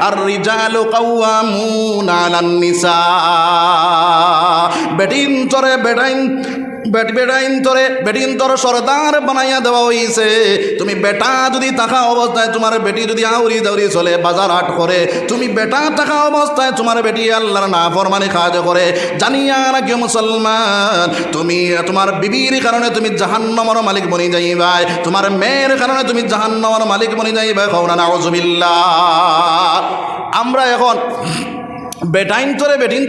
আর রিজালু কাওয়ামুনা আলান নিসা। বেটিন তরে বেটিন তোর সরদার বানাইয়া দেওয়া হইছে। তুমি বেটা যদি থাকা অবস্থায় তোমার বেটি যদি আউরি দাউরি চলে, বাজার হাট করে, তুমি বেটা থাকা অবস্থায় তোমার বেটি আল্লাহর নাফরমানি কাজ করে, জানিয়া রাখি মুসলমান, তুমি তোমার বিবির কারণে তুমি জাহান্নামের মালিক বনি যাইবাই, তোমার মেয়ের কারণে তুমি জাহান্নামের মালিক বনি যাইবাই। কওনা নাউযুবিল্লাহ। আমরা এখন বেটাইন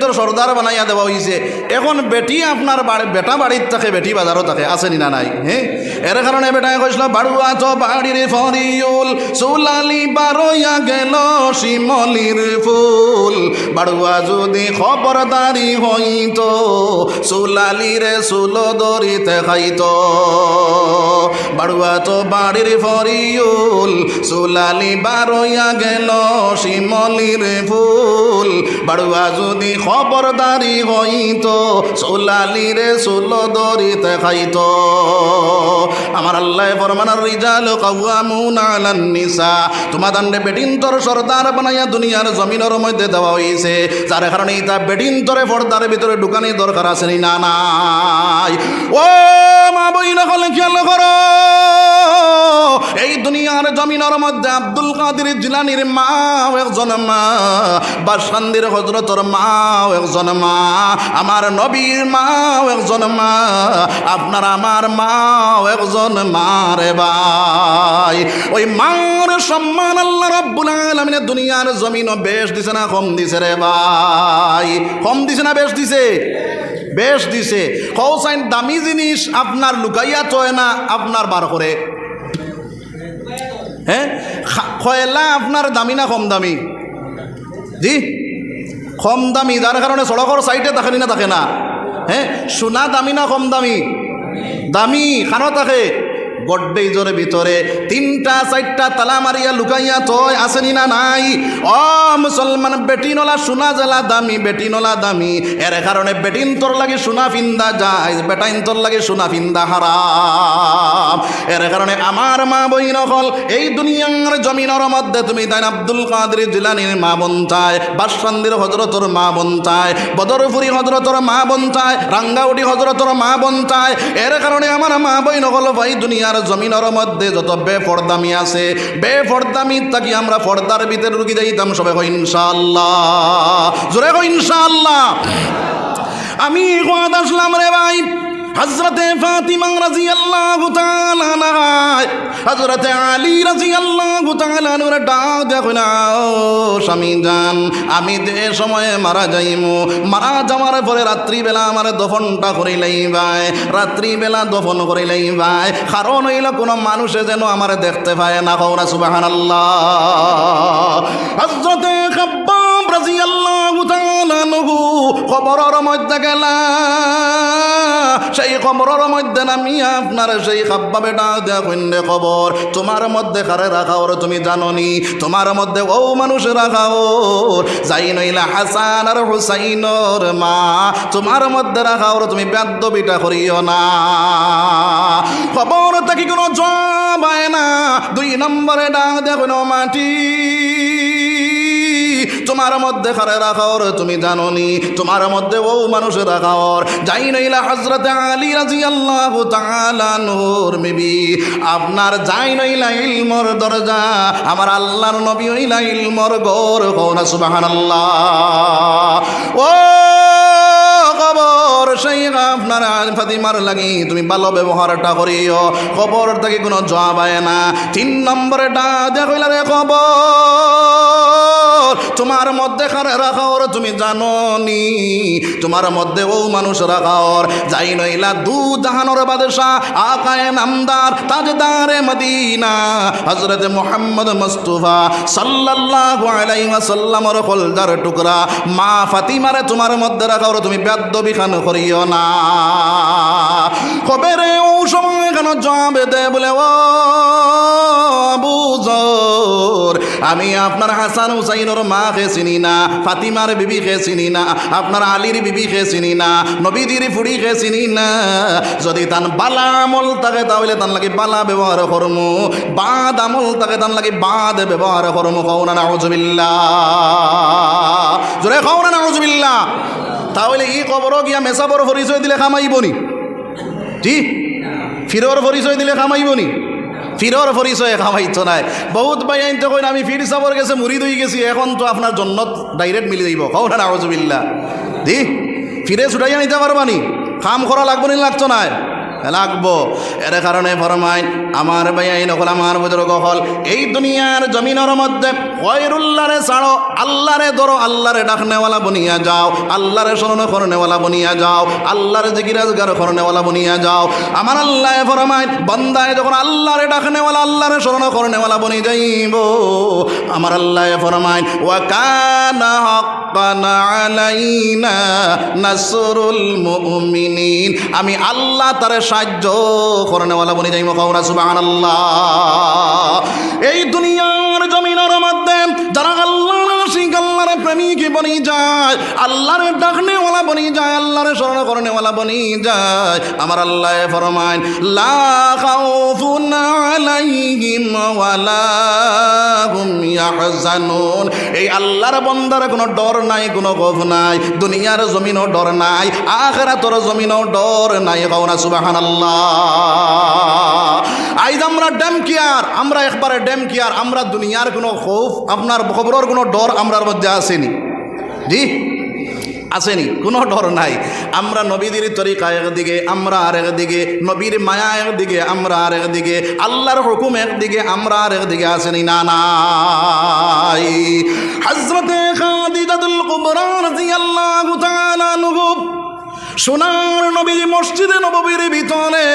তোর সর্দার বানাইয়া দেওয়া হয়েছে। এখন বেটি আপনার বেটা বাড়ির থাকে, বেটি বাজারও থাকে, আসেনি না নাই? হ্যাঁ, এর কারণে বেটায় কইছিল বাড়ুয়া তো বাড়ির ফরিউল, সুলালি বারোয়া গেল শিমলির ফুল। বাড়ুয়া যদি খবরদারি হইতো, সুলালিরে সুল দরিতে খাইতো। বাড়ুয়া তো বাড়ির ফরিউল, সুলালি বারোয়া গেল শিমলির ফুল। বাড়ুয়া যদি খবরদারি হইতো, সুলালিরে সুল দরিতে খাইতো। আমার আল্লাহ ফরমানার রিজালু কাওয়ামুনা আলান নিসা। তোমাদের বেটিন তোর সর্দার বানাইয়া দুনিয়ার জমিনের মধ্যে দেওয়া হয়েছে, যার কারণে তা বেটিন তোরে পর্দার ভিতরে ঢুকানি দরকার আছে না নাই? ও মা বইনা হলে খেয়াল করো, এই দুনিয়ার জমিনের মধ্যে আব্দুল কাদের জিলানীর মা একজন মা, বাসকান্দির হযরতের মা একজন মা, আমার নবীর মা একজন মা, আপনার আমার মা একজন মা রে ভাই। ওই মার সম্মান আল্লাহ রাব্বুল আলামিন দুনিয়ার জমিনও বেশ দিছে না কম দিছে রে ভাই? কম দিছে না বেশ দিছে? বেশ দিছে। কৌসাইন দামি জিনিস আপনার লুকাইয়া চয় না, আপনার বার করে। হ্যাঁ, কয়লা আপনার দামি না কম দামি? জি, কম দামি, যার কারণে সড়কের সাইডে থাকে না থাকে না। হ্যাঁ, সোনা দামি না কম দামি? দামি। খানো থাকে গড্ডে জোরে ভিতরে 3টা 4টা তালা মারিয়া লুকাইয়া তয় আসেনি না নাই? ও মুসলমান, বেটিনলা সোনা জেলা দামি, বেটিনলা দামি। এর কারণে বেটিন তোর লাগে সোনা ফিন্দা যায়, বেটাইন তোর লাগে সোনা ফিন্দা হারাম। এর কারণে আমার মা বই নকল এই দুনিয়ার জমিনের মধ্যে তুমি তাই আব্দুল কাদের জিলানীর মা বোন চায়, বাসকান্দির হযরতের মা বোন চায়, বদরপুরি হযরতের মা বোন চায়, রাঙ্গাউটি হযরতের মা বোন চায়। এর কারণে আমার মা বই নকল ভাই দুনিয়ার জমিনের মধ্যে যত বেপরদামি আছে, বেপরদামি থাকি আমরা পর্দার ভিতরে ঢুকি যাইতাম। সবাই কই ইনশাআল্লাহ, জোরে কই ইনশাআল্লাহ। আমি কোয়াদ আসলাম রে ভাই হযরতে ফাতিমা রাদিয়াল্লাহু তাআলা আনহা, হযরতে আলী রাদিয়াল্লাহু তাআলা আনহুর ডাক দেখো না, স্বামী জান, আমি যে সময়ে মারা যাইমু, মারা যাওয়ার পরে রাত্রিবেলা আমার দফনটা করিলেই ভাই, রাত্রিবেলা দফন করিলেই ভাই, কারণ হইল কোনো মানুষে যেন আমার দেখতে পায় না। কওনা সুবহানাল্লাহ। হযরতে খাব্বাব রাদিয়াল্লাহু তাআলা আনহু কবরের মধ্যে গেলা, সেই কবরের মধ্যে নামিয়া আপনার সেই খাব্বাবে ডাক দেয়া কইন্ডে কবর, তোমার মধ্যে কারে রাখাও তুমি জাননি? তোমার মধ্যে ও মানুষ রাখাও যাই নইলা হাসান আর হুসাইনর মা, তোমার মধ্যে রাখাও তুমি বেদবিটা করিও না। খবর থাকি কোনো জবাব হয় না। 2 নম্বরে ডাক দেয়া কইন মাটি, তোমার মধ্যে কারে রাখাওর তুমি জাননি? তোমার মধ্যে ও মানুষ রাখাওর যাই নইলা হযরতে আলী রাদিয়াল্লাহু তাআলা আনহুর বিবি, আপনার যাই নইলা ইলমর দরজা, আমার আল্লাহর নবী হইলা ইলমর ঘর। কওনা সুবহানাল্লাহ। ও খবর সেই আপনার ফাতিমার লাগি তুমি ভালো ব্যবহারটা করিও, খবর থেকে কোনো জবাব হয় না। 3 নম্বরে ডাক দেয়া কইলা রে খবর, তোমার মধ্যে কারে রাখাওর তুমি জাননি? তোমার মধ্যে ও মানুষ রাখাওর যাই নইলা দু জাহানোর বাদশাহ আকায়ে নামদার তাজদারে মদিনা হযরত মুহাম্মদ মুস্তাফা সাল্লাল্লাহু আলাইহি ওয়াসাল্লামের কলজার টুকরা মা ফাতিমারে তোমার মধ্যে রাখাওর তুমি বেদবি খান করিও না। কবেরে ও সময় কেন জবাব দে বলে, ও আবু যর, আমি আপনার হাসান হুসাইনের মা খে চিনি না, ফাতিমার বিবি খে চিনি না, আপনার আলীর বিবি খে চিনি না, নবীজির ফুড়ি খে চিনি না। যদি তান বালা আমল থাকে তাহলে তান লাগে বালা ব্যবহার করমু, বাদ আমল থাকে তান লাগে বাদ ব্যবহার করমু। কওনা নাউজুবিল্লাহ, জোরে কওনা নাউজুবিল্লাহ। তাহলে ই কবর গিয়া মেসাবর পরিচয় দিলে খামাইবনি? জি, ফিরর পরিচয় দিলে খামাইবনি? ফিরর পরিচয় খামাইতো নাই। বহুত ভাই আইনতে কইন আমি ফির সাবর গেছে মুরিদ হয়ে গেছি, এখন তো আপনার জন্নত ডাইরেক্ট মিলে যাইব। কওনা নাউজুবিল্লাহ। জি, ফিরে ছুটাইয়া নিতে পারবানি? কাম করা লাগবো নি? লাগতো না? লাগবো। এর কারণে ফরমাইন আমার ভাই নকল, আমার বুজুর্গ হল, এই দুনিয়ার জমিনের মধ্যে গয়রুল্লাহরে ছাড়ো, আল্লাহরে ধরো, আল্লাহরে ডাকনেওয়ালা বনিয়া যাও, আল্লাহরে স্মরণ করনেওয়ালা বনিয়া যাও, আল্লাহরে জিকিরাজগার করনেওয়ালা বনিয়া যাও। আমার আল্লাহ ফরমাইন বান্দায় যখন আল্লাহরে ডাকনেওয়ালা, আল্লাহরে স্মরণ করনেওয়ালা বনি যাইব, আমার আল্লাহ ফরমাইন ওয়া কানা হাক্কান আলাইনা নাসরুল মুমিনিন, আমি আল্লাহ তারে সাহায্য করনেওয়ালা বনি যাইব। কওনা সুবহানাল্লাহ। এই দুনিয়ার জমিনের মধ্যে যারা আল্লাহর আশিক, আল্লাহর প্রেমিক বনি যায়, আল্লাহর ডাকনেওয়ালা বনি যায়, আল্লাহর স্মরণ করনেওয়ালা বনি যায়, আমার আল্লাহ ফরমায় লা খাউফুন আলাইহিম ওয়ালা হুম ইয়াহজানুন। এই আল্লাহর বান্দার কোনো ডর নাই, কোনো খৌফ নাই। দুনিয়ার জমিনও ডর নাই, আখিরাতের জমিনও ডর নাই। কওনা সুবহানাল্লাহ। আইজ আমরা ড্যাম কেয়ার, আমরা একবারে ড্যাম কেয়ার। আমরা দুনিয়ার কোনো খৌফ, আপনার খবরের কোনো ডর আমরার মধ্যে আসেনি। জি, আসেনি, কোনো ডর নাই। আমরা নবীদের তরিকা একদিকে, আমরা আর একদিকে, নবীর মায়া একদিকে, আমরা আর একদিকে, আল্লাহর হুকুম একদিকে, আমরা আর একদিকে। আসেনি? না নাই। হযরতে খাদিজাতুল কুবরা রাদিয়াল্লাহু তাআলা আনহা, সোনার নবীর মসজিদে নববীর ভিতরে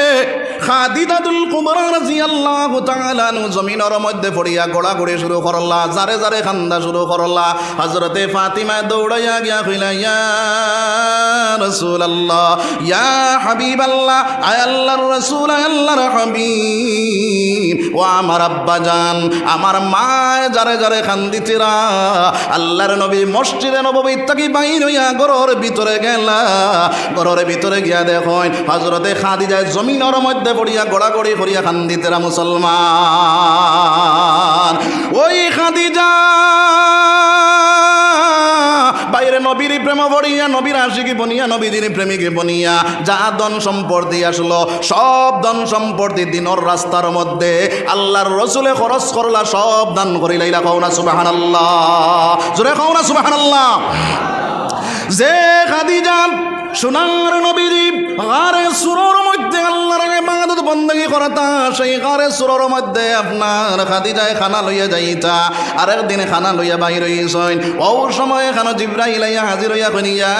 খাদিজাতুল কুবরা রাদিয়াল্লাহু তাআলা আনহা জমিনের মধ্যে পড়িয়া গোড়াগড়ি শুরু করলা, জারে জারে খান্দা শুরু করলা। হযরতে ফাতিমা দৌড়াইয়া গিয়া কইলা ইয়া রাসূলুল্লাহ, ইয়া হাবিবাল্লাহ, আয় আল্লাহর রাসূল, আয় আল্লাহর হাবিব, ও আমার আব্বা জান, আমার মা জারে জারে খান্দিতেরা। আল্লাহর নবী মসজিদে নববী থেকে বাইর হইয়া ঘরের ভিতরে গেলা। ঘরের ভিতরে গিয়া দেখেন হযরতে খাদিজা জমিনের মধ্যে পড়িয়া গড়াগড়ি করিয়া কান্দিতেরা। মুসলমান, ওই খাদিজা বাইরে নবীর প্রেম বড়িয়া, নবীর আশিকি বনিয়া, নবীদের প্রেমিকে বনিয়া যা ধন সম্পত্তি আসলো, সব ধন সম্পত্তি দিনের রাস্তার মধ্যে আল্লাহর রসুলে খরচ করলা, সব দান করিলাইলা। কওনা সুবহানাল্লাহ, জোরে কওনা সুবহানাল্লাহ। যে খাদিজা সোনার নবীজি গারে সুরর মধ্যে আল্লাহর ইবাদত বندگی করতা, সেই গারে সুরর মধ্যে আপনার খাদিজায় খানা লইয়া যাইতা। আরেক দিন খানা লইয়া বাইর হইছেন, ও সময় খানা জিবরাইল আইয়া হাজির হইয়া কইনি ইয়া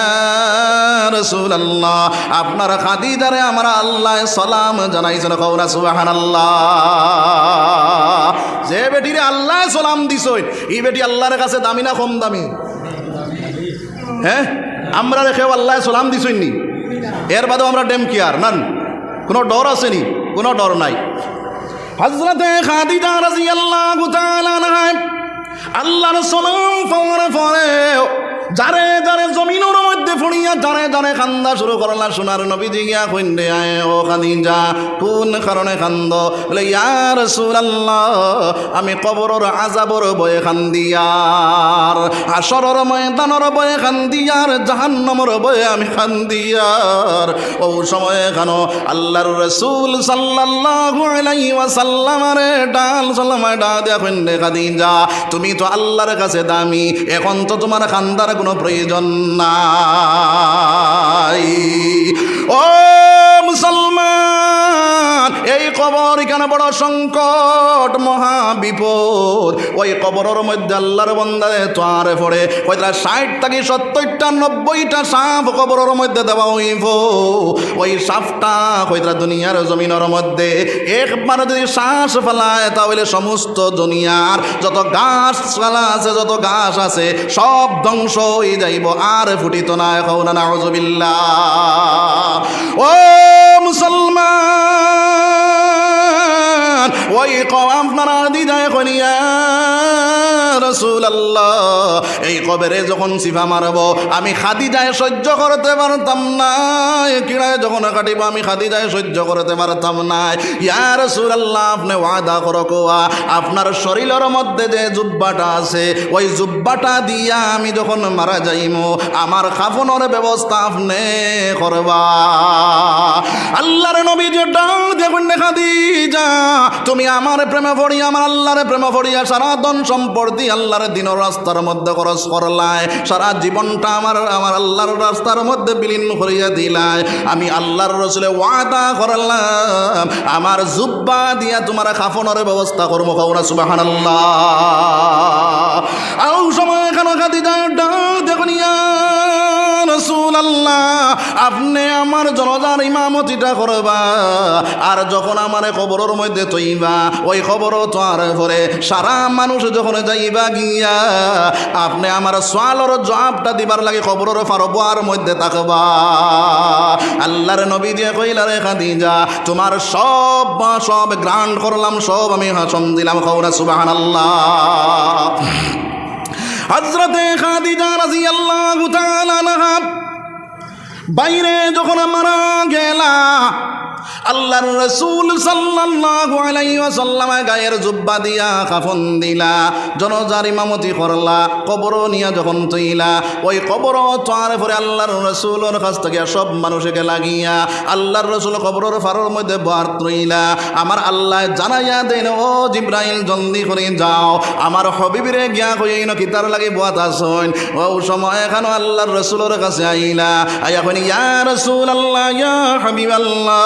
রাসূলুল্লাহ, আপনার খাদিজারে আমার আল্লাহ সালাম জানাইছেন। কওনা সুবহানাল্লাহ। যে বেটিরে আল্লাহ সালাম দিছেন, এই বেটি আল্লাহর কাছে দামি না কম দামি? হ্যাঁ, আমরা রেখেও আল্লাহ সালাম দিছইনি, এর বাদেও আমরা ডেম কেয়ার নান, কোনো ডর আসেনি? কোনো ডর নাই। হযরতে খাদিজা রাদিয়াল্লাহু তাআলা আনহা আল্লাহর সালাম পাওয়ার পরে যারে যারে জমিনের মধ্যে পড়িয়া যারে যারে খান্দা শুরু করলা। সোনার নবীজি গিয়া কইন্দে আয়, ও খাদিজা কোন কারণে কান্দ? বলে ইয়া রাসূলুল্লাহ, আমি কবরের আযাবর ভয়ে কান্দিয়ার, হাশরের ময়দানের ভয়ে কান্দিয়ার, জাহান্নামের ভয়ে আমি কান্দিয়ার। ও সময়ে কেন আল্লাহর রাসূল সাল্লাল্লাহু আলাইহি ওয়াসাল্লামের ডাল সাল্লামায় ডা দিয়া কইন্দে খাদিজা তুমি তো আল্লাহর কাছে দামি, এখন তো তোমার কান্দার কোনো প্রয়োজন নাই। ও মুসলমান, এই কবর এখানে বড় সংকট, মহা বিপদ। ওই কবরের মধ্যে আল্লাহর বান্দারে তোয়ারে পড়ে কয়টা 60 থেকে 70টা 90টা সাপ কবরের মধ্যে দেওয়া হইব। ওই সাপটা কয়টা দুনিয়ার জমিনের মধ্যে একবার যদি শ্বাস ফেলায় তাহলে সমস্ত দুনিয়ার যত গাছপালা আছে, যত গাছ আছে সব ধ্বংস হয়ে যাইব, আর ফুটিত না। কওনা নাউযুবিল্লাহ। ও মুসলমান, ওই কওম আপনারা দিদায় কইয়া রাসূলুল্লাহ, এই কবরে যখন সিফা মারব আমি খাদিজায় সহ্য করতে পারতাম না, কিড়ায় যখন কাটিব আমি খাদিজায় সহ্য করতে পারতাম না। ইয়া রাসূলুল্লাহ, আপনি ওয়াদা করো কোয়া আপনার শরীরের মধ্যে যে জুব্বাটা আছে ওই জুব্বাটা দিয়া আমি যখন মারা যাইমু আমার কাফনের ব্যবস্থা আপনি করবা। আল্লাহর নবী যে ডাক দেখুন খাদিজা, তুমি আমার প্রেমে পড়িয়া আমার আল্লাহর প্রেমে পড়িয়া সারা ধন সম্পত্তি আল্লাহর দিন রাস্তার মধ্যে খরচ করলাই, সারা জীবনটা আমার আল্লাহর রাস্তার মধ্যে বিলীন করিয়া দিলাই। আমি আল্লাহর রাসূলে ওয়াদা করলাম আমার জুব্বা দিয়া তোমার কাফনের ব্যবস্থা করবো। কওনা সুবহানাল্লাহ। আও সময় কেন খাদিজা ডাক দেখুন ইয়া রাসূলুল্লাহ, আপনি আমার জনাজার ইমামতিটা করবা, আর যখন আমার কবরের মধ্যে তৈবা ওই কবর তো আর পরে সারা মানুষ যখন যাইবা গিয়া আপনি আমার সোয়ালর জবাবটা দিবার লাগে কবরের ফারবার মধ্যে থাকবা। আল্লাহর নবী দিয়ে কইলা রে খাদিজা, তোমার সব গ্রান্ট করলাম, সব আমি হাসম দিলাম। কওনা সুবহানাল্লাহ। হযরতে খাদিজা রাদিয়াল্লাহু তাআলা আনহা বাইরে যখন মারা গেলা আল্লাহর রাসূল সাল্লাল্লাহু আলাইহি ওয়াসাল্লাম গায়ের জুব্বা দিয়া কাফন দিলা, জনাজার ইমামতি করলা, কবর নিয়া যখন তৈলা ওই কবর তোয়ার পরে আল্লাহর রাসূলের কাছ থেকে সব মানুষকে লাগিয়া আল্লাহর রাসূল কবরের ফারর মধ্যে বার তৈলা। আমার আল্লাহ জানাইয়া দেন, ও জিব্রাইল জলদি করে যাও আমার হবিবরে গিয়া কইন কিতার লাগি বাত আসুন। ও সময় এখানে আল্লাহর রাসূলের কাছে আইলা, আয়া কইনি ইয়া রাসূলুল্লাহ, ইয়া হাবিবাল্লাহ,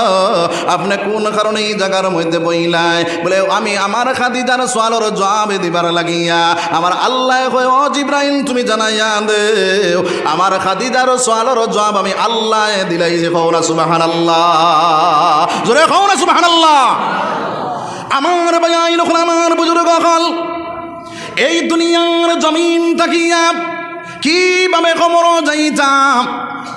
আপনি কোন কারণে এই জায়গার মধ্যে বইলাই? বলে আমি আমার খাদিজার সোয়ালর জবাব দিবার লাগিয়া আমার আল্লাহ কয়, ও জিব্রাইল তুমি জানাইয়া দেও আমার খাদিজার সোয়ালর জবাব আমি আল্লাহ দিলাই। যে কওনা সুবহানাল্লাহ, জোরে কওনা সুবহানাল্লাহ। আমার ভাই লোক, আমার বুজুর্গ হল, এই দুনিয়ার জমিন তাকিয়া কিভাবে কবর যাইতাম,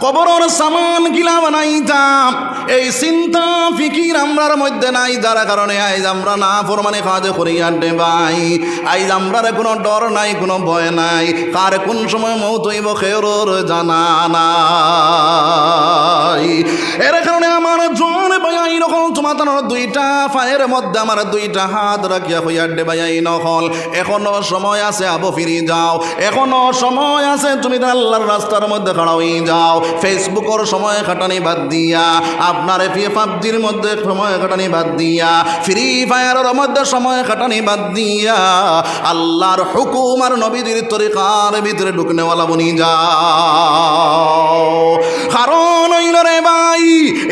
কবরের সামান কিলা বানাইতাম, এই চিন্তা ফিকির আমরার মধ্যে নাই, যার কারণে আইজ আমরা না ফরমানে কাজ করি আড্ডে ভাই। আইজ আমরার কোনো ডর নাই, কোনো ভয় নাই, কার কোন সময় মৌত হইব খেরোর জানা নাই। এর কারণে আমার জোয়ান ভাই নকল তোমার দুইটা পায়ের মধ্যে আমার দুইটা হাত রাখিয়া হইয়া আড্ডে ভাই নকল, এখনো সময় আছে, আবু ফিরি যাও, এখনো সময় আছে, তুমি আল্লাহর রাস্তার মধ্যে খাড়া হয়ে যাও। ফেসবুকের সময় কাটানি বাদ দিয়া, আপনার পাবজির মধ্যে সময় কাটানি বাদ দিয়া, ফ্রি ফায়ারের মধ্যে সময় কাটানি বাদ দিয়া আল্লাহর হুকুম আর নবীদের তরিকার ভিতরে ঢুকনেওয়ালা বনি যাও। কারণ হইল রে ভাই,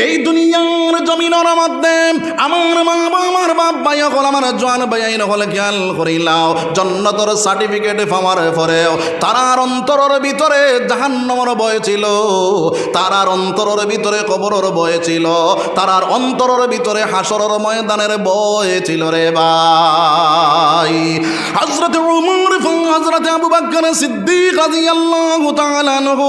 এই দুনিয়ার জমিনের মধ্যে আমার মা আমার বাপ ভাই হল, আমার জোয়ান ভাই হলে খেয়াল করিলাও, জন্নতর সার্টিফিকেট পাওয়ার পরেও তারার অন্তরের ভিতরে জাহান্নামের ভয় ছিল, তারার অন্তরের ভিতরে কবরের ভয় ছিল, তারার অন্তরের ভিতরে হাসরের ময়দানের ভয় ছিল রে ভাই। হযরত উমর এবং হযরত আবু বকর সিদ্দিক রাদিয়াল্লাহু তাআলা আনহু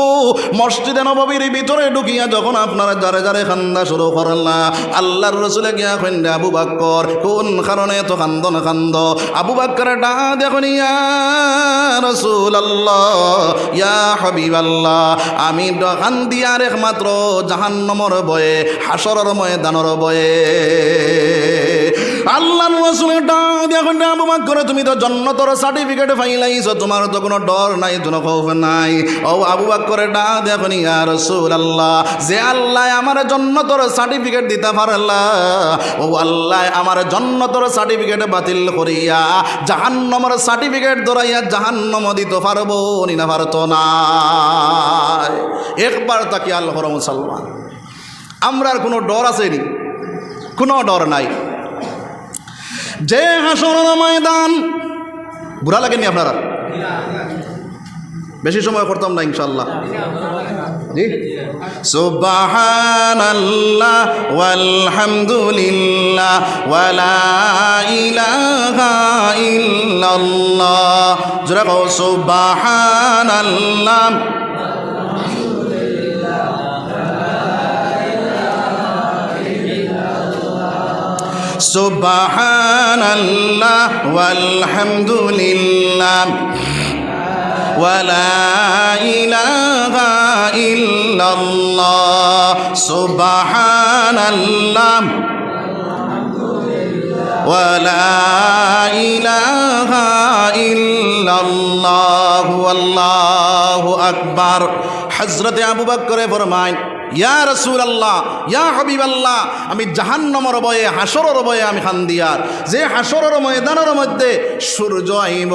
মসজিদে নববীর ভিতরে ঢুকিয়া যখন আপনারা যারে যারে কান্দা শুরু করলা, আল্লাহর রাসূলে গিয়া কইন, আবু বকর কোন কারণে তো কান্দন কান্দ? আবু বকর ডাক দেখুন, ইয়া রাসূলুল্লাহ, ইয়া হাবিবাল্লাহ, আমি কান্দি আর একমাত্র জাহান্নামের ভয়ে, হাসরের ময়দানের ভয়ে। আল্লাহর রাসূলের ডাক দেখুন, আবু বকর তুমি তো জান্নাতের সার্টিফিকেট পাইলাইছো, তোমার তো কোনো ডর নাই, কোনো খৌফ নাই। ও আবু বকরের ডাক দেখুন, ইয়া রাসূলুল্লাহ, যে আল্লাহ আমার জান্নাতের সার্টিফিকেট দিতে পারলা, ও আল্লাহ আমার জান্নাতের সার্টিফিকেট বাতিল করিয়া জাহান্নামের সার্টিফিকেট ধরাইয়া জাহান্নাম দিতে পারবো না, পারতো না। একবার তাকে আল্লাহ মুসলমান, আমরা আর কোনো ডর আছেনি? কোনো ডর নাই। যে হাসরের ময়দান, বুড়া লাগেনি আপনারা? বেশি সময় করতাম না ইনশাআল্লাহ। জি, সুবহানাল্লাহ ওয়ালহামদুলিল্লাহ ওয়ালা ইলাহা ইল্লাল্লাহ, যারা কও সুবহানাল্লাহ সুবহানাল্লাহ ওয়ালহামদুলিল্লাহ ওয়ালা ইলাহা ইল্লাল্লাহ সুবহানাল্লাহ ওয়ালা ইলাহা ইল্লাল্লাহ আল্লাহু আকবার। হযরতে আবু বকর ফরমায়, ইয়া রাসূলুল্লাহ, ইয়া হাবিবাল্লাহ, আমি জাহান্নামের ভয়ে, হাসরের ভয়ে আমি খান্দিয়ার। যে হাসরের ময়দানের মধ্যে সূর্য আইব,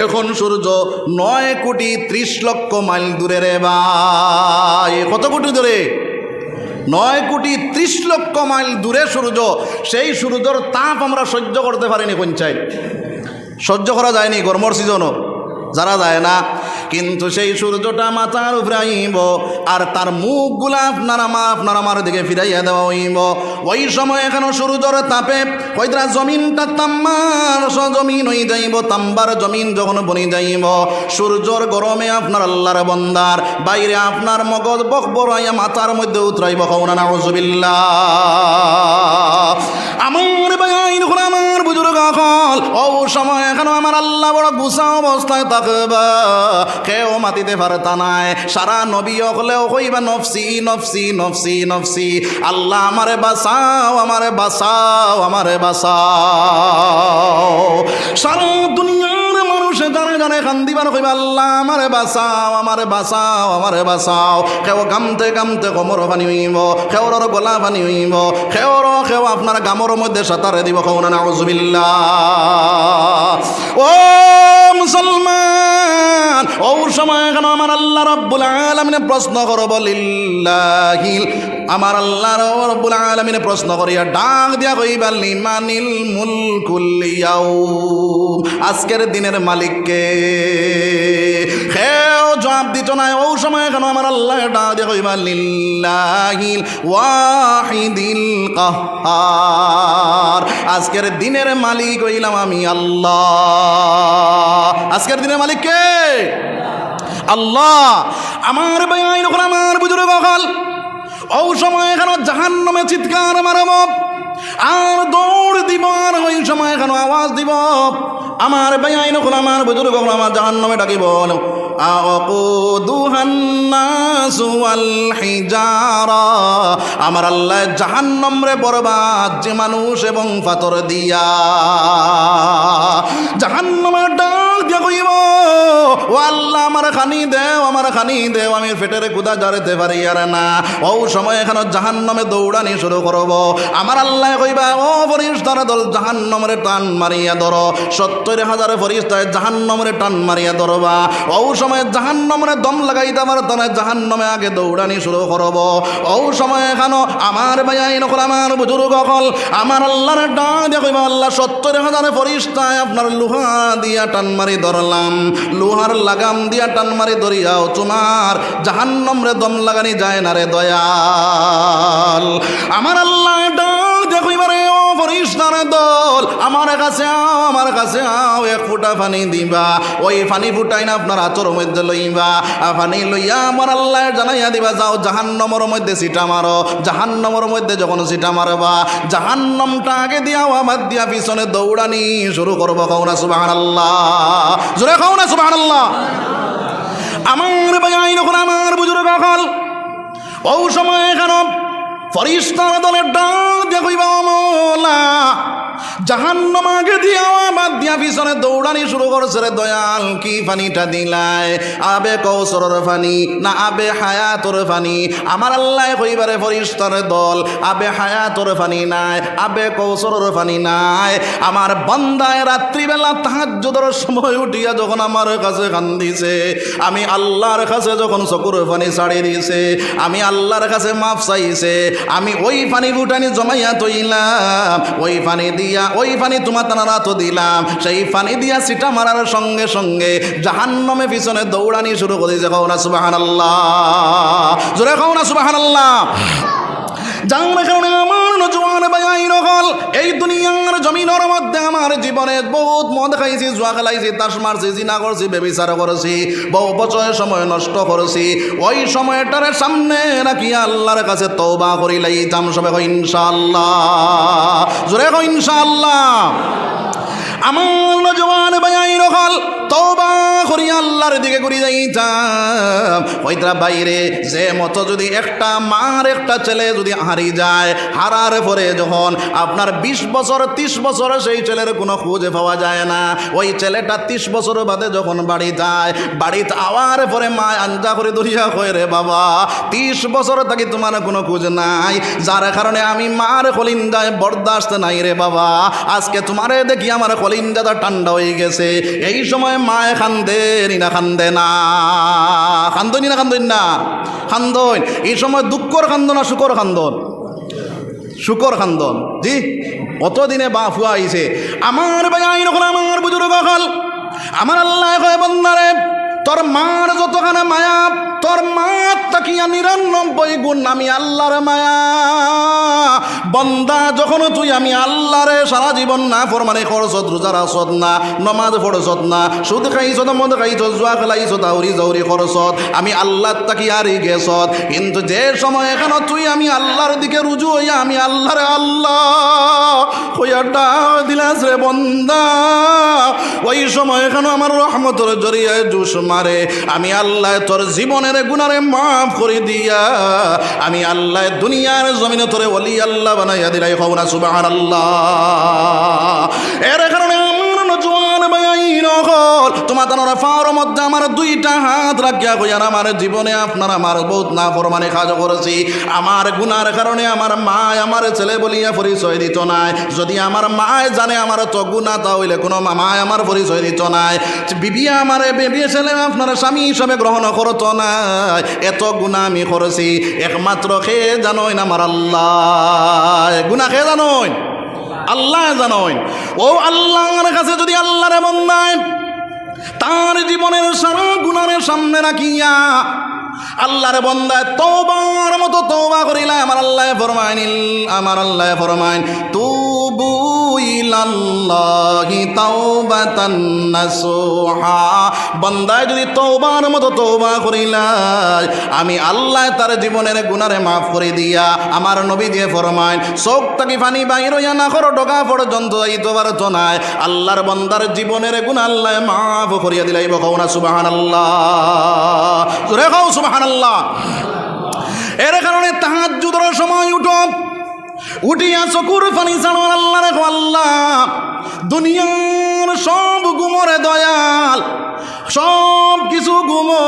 এখন সূর্য 9,30,00,000 মাইল দূরে রে ভাই। কত কোটি দূরে? 9,30,00,000 মাইল দূরে সূর্য। সেই সূর্যের তাপ আমরা সহ্য করতে পারিনি। পঞ্চায়েত সহ্য করা যায়নি গরমের সিজনও, যারা যায় না। কিন্তু সেই সূর্যটা মাথার উপরে আইব আর তার মুখগুলা আপনার আমার দিকে ফিরাইয়া দেওয়া হইব। ওই সময় এখানে সূর্যর তাপে কইরা জমিনটা তাম্বার জমিন হয়ে যাইব। তাম্বার জমিন যখন বনি যাইব, সূর্যর গরমে আপনার আল্লাহর বন্দার বাইরে আপনার মগজ বরাইয়া মাথার মধ্যে উতরাইব। কওনা নাউযুবিল্লাহ। আমার বাইন আমার বুজুর্গ হল ও সময় এখানে আমার আল্লাহ বড় গুছা অবস্থায় থাকবা, কেউ মাতিতে পারতা নাই। সারা নবী হলেও কইবা নফসি নফসি নফসি নফসি, আল্লাহ আমারে বাঁচাও, আমারে বাঁচাও, আমারে বাঁচাও। সারা দুনিয়ার মানুষে জানে জানে কান্দিবার কইবা আল্লাহ আমারে বাঁচাও, আমারে বাঁচাও, আমারে বাঁচাও। কেউ গামতে গামতে কোমর পানি হইব, কেউর গলা পানি হইব, কেউ আপনার গামর মধ্যে সাঁতারে দিব। কওনা নাউযুবিল্লাহ। ও মুসলমান, ও সময় কেন আমার আল্লাহ রাব্বুল আলামিনে প্রশ্ন করব লিল্লাহিল, আমার আল্লাহ রাব্বুল আলামিনে প্রশ্ন করিয়া ডাক দিয়া কইবা লিমানিল মুলকুল ইয়াউম, আজকের দিনের মালিক কে? কেউ জবাব দিত না। ও সময় কেন আমার আল্লাহ ডাক দিয়া কইবা লিল্লাহিল ওয়াহিদিল কাহ্হার, আজকের দিনের মালিক হইলাম আমি আল্লাহ। আজকের দিনের মালিক কে? আল্লাহ। আমার বাইন আমার বুজুর্গ হল ও সময় এখানে জাহান্নামে চিৎকার মারব আর দৌড় দিব, আর ওই সময় এখানে আওয়াজ দিব। আমার বাইন আমার বুজুর্গ আমার জাহান্নামে ডাকিব, আমার আল্লাহ জাহান্নাম রে বরবাদ যে মানুষ এবং পাথর দিয়া। জাহান্নামের ডাক দিয়া কইব, ও আল্লাহ আমার খানি দেও, আমার খানি দেও, আমি পেটের কুদা জারতে পারি আর না। ও সময় এখানে জাহান্নামে দৌড়ানি শুরু করব। আমার আল্লাহ কইবা, ও ফরিস্তার দল জাহান্নামরে টান মারিয়া ধরো। 70,000 ফরিস্তায় জাহান্নামরে টান মারিয়া ধরবা। ও সময় জাহান্নামরে দম লাগাইতে আমার তনে জাহান্নামে আগে দৌড়ানি শুরু করব। ও সময় এখানে আমার ভাইয়াইন আমার বুজুর্গ হল আমার আল্লাহর ডাক দিয়া কইবা, আল্লাহ 70,000 ফরিস্তায় আপনার লোহা দিয়া টান মারি ধরলাম, লোহার লাগাম দিয়া টান মারি ধরিয়াও তোমার জাহান্নামরে দম লাগানি যায় না রে দয়াল। আমার আল্লাহ ডাক দিয়া কইবা, রে ও ফরিস্তার দল আমার কাছে আও, আমার কাছে আও, এক ফুটা পানি দিবা। ওই পানি ফুটাই না আপনার হাতের মধ্যে লইবা, পানি লইয়া আমার আল্লাহ জানাইয়া দিবা, যাও জাহান্নামের মধ্যে সিটা মারো। জাহান্নামের মধ্যে যখন সিটা মারবা, জাহান্নামটা আগে দিয়া আমার দিয়া পিছনে দৌড়ানি শুরু করবো। কওনা সুবহানাল্লাহ, জোরে কওনা সুবহানাল্লাহ। আমার বাইন আমার বুজুর্গ হল ও সময় এখানে ফরিস্তার দলের ডাক দিয়া কইবা, মওলা জাহান্নাম আগে দিয়া বাদ দিয়া পিছনে দৌড়ানি শুরু করছে রে দয়াল। কি পানিটা দিলায়, আবে কৌসরের পানি না আবে হায়াতর পানি? আমার আল্লাহ কইবারে ফরিস্তার দল, আবে হায়াতর পানি নাই, আবে কৌসরের পানি নাই। আমার বান্দায় রাত্রিবেলা তাহাজ্জুদের সময় উঠিয়া যখন আমার কাছে কান্দিছে, আমি আল্লাহর কাছে যখন চকুর পানি ছাড়ি দিছে, আমি আল্লাহর কাছে মাফ চাইছে, আমি ওই পানি ফুটানি জমাইয়া তৈলাম, ওই পানি দিয়া ওই পানি তোমার তারা তো দিলাম, সেই পানি দিয়া সিটা মারার সঙ্গে সঙ্গে জাহান্নামে পিছনে দৌড়ানি শুরু করে দিয়েছে। কওনা সুবহানাল্লাহ, জোরে কওনা সুবহানাল্লাহ। জানলে কারণে আমার নজওয়ান ভাইয়াইন হল এই দুনিয়ার জমিনের মধ্যে আমার জীবনে বহুত মদ খাইছি, জুয়া খেলাইছি, তাস মারছি, জিনা করছি, বেবিচার করেছি, বহু বছর সময় নষ্ট করেছি। ওই সময়টার সামনে রাখি আল্লাহর কাছে তওবা করি লাইতাম। সবাই কই ইনশাআল্লাহ, জোরে কই ইনশাআল্লাহ। আমার নজওয়ান ভাইয়াইন হল তওবা করি আল্লাহর দিকে ঘুরে যাইতাম। ওইটা বাইরে যে মতো যদি একটা মার একটা ছেলে যদি হারিয়ে যায়, হারার পরে যখন আপনার 20 বছর 30 বছর সেই ছেলের কোনো খুঁজে পাওয়া যায় না, ওই ছেলেটা 30 বছর বাদে যখন বাড়ি যায়, বাড়িতে আওয়ার পরে মা আঞ্জা করে ধরিয়া কয় রে বাবা 30 বছর থাকি তোমার কোনো খুঁজ নাই, যার কারণে আমি মার কলিঞ্জায় বরদাস্ত নাই রে বাবা, আজকে তোমারে দেখি আমার কলিঞ্জাটা ঠান্ডা হয়ে গেছে। এই সময় মায় খান্দে না খান্দে না, খান্দনি না খান্দন না খান্দন। এই সময় দুঃখর খান্দন না সুখর খান্দন? শুকর খান্দন। জি, অতদিনে বা ফুয়া আইছে আমার ভাই আইন হল আমার বুজুর্গ হল আমার আল্লাহ কয় বন্দারে তোর মার যতখানে মায়া, তোর মার তাকিয়া 99 গুণ আমি আল্লাহর মায়া। বন্দা যখন তুই আমি আল্লাহরে সারা জীবন না ফরমানে করছত, রোজা রাখছত না, নমাজ পড়ছত না, সুদ খাইছত, মদ খাইছত, জুয়া খেলাইছ, দাউরি জাউরি করছত, আমি আল্লাহ তাকিয়া রে গেছত। কিন্তু যে সময় এখানে তুই আমি আল্লাহর দিকে রুজু হইয়া আমি আল্লাহরে আল্লাহ হইয়াটা দিলাস রে বন্দা, ওই সময় এখানে আমার রহমতের জরিয়ায় জুস মারে। আমি আল্লাহ তোর জীবনের গুনারে মাফ করে দিয়া আমি আল্লাহ দুনিয়ার জমিনে তোরে ওলি আল্লাহ বানাইয়া দিলাই। কওনা সুবহানাল্লাহ। এর কারণে আমার নজওয়ান ভাইয়াইন হল তোমার ফাওয়ার মধ্যে আমার 2টা হাত রাখিয়া কইয়ার আমার জীবনে আপনার আমার বহুত না ফরমানে কাজ করেছি। আমার গুনার কারণে আমার মা আমার ছেলে বলিয়া পরিচয় দিত নাই। যদি আমার মায় জানে আমার তো গুণা, তাহলে কোনো মামায় আমার পরিচয় দিত নাই। বিবি আমার বেবি ছেলে আপনার স্বামী হিসাবে গ্রহণ করতো না। এত গুণা আমি করেছি, একমাত্র খেয়ে জানোই না আমার আল্লাহ। গুণা খেয়ে জানোই আল্লাহ জানোই। ও আল্লাহর কাছে যদি আল্লাহর বন্দায় তার জীবনের সারা গুনারের সামনে রাখিয়া আল্লাহর বন্দায় তওবার মতো তওবা করিলা, আমার আল্লাহ ফরমাইন তুবু ইলাল্লাহি তাওবাতান নাসুহা। বন্দায় যদি তওবার মতো তওবা করিলা আমি আল্লাহ তার জীবনের গুনারে মাফ করে দিয়া আমার নবী দিয়ে ফরমাইন চোখ থাকি পানি বাইর হইয়া না করো ডোকা পর্যন্ত যাইতে পারতো না, আল্লাহর বন্দার জীবনের গুনাহ আল্লাহ মাফ করিয়া দিলাইব। কওনা সুবহানাল্লাহ, জোরে কও সুবহানাল্লাহ। এর কারণে তাহাজ্জুদের সময় উঠিয়া চকুর পানি ছাড়ো, আল্লাহ রেখো আল্লাহ দুনিয়ার সব গুমরে দয়াল, সব কিছু গুমো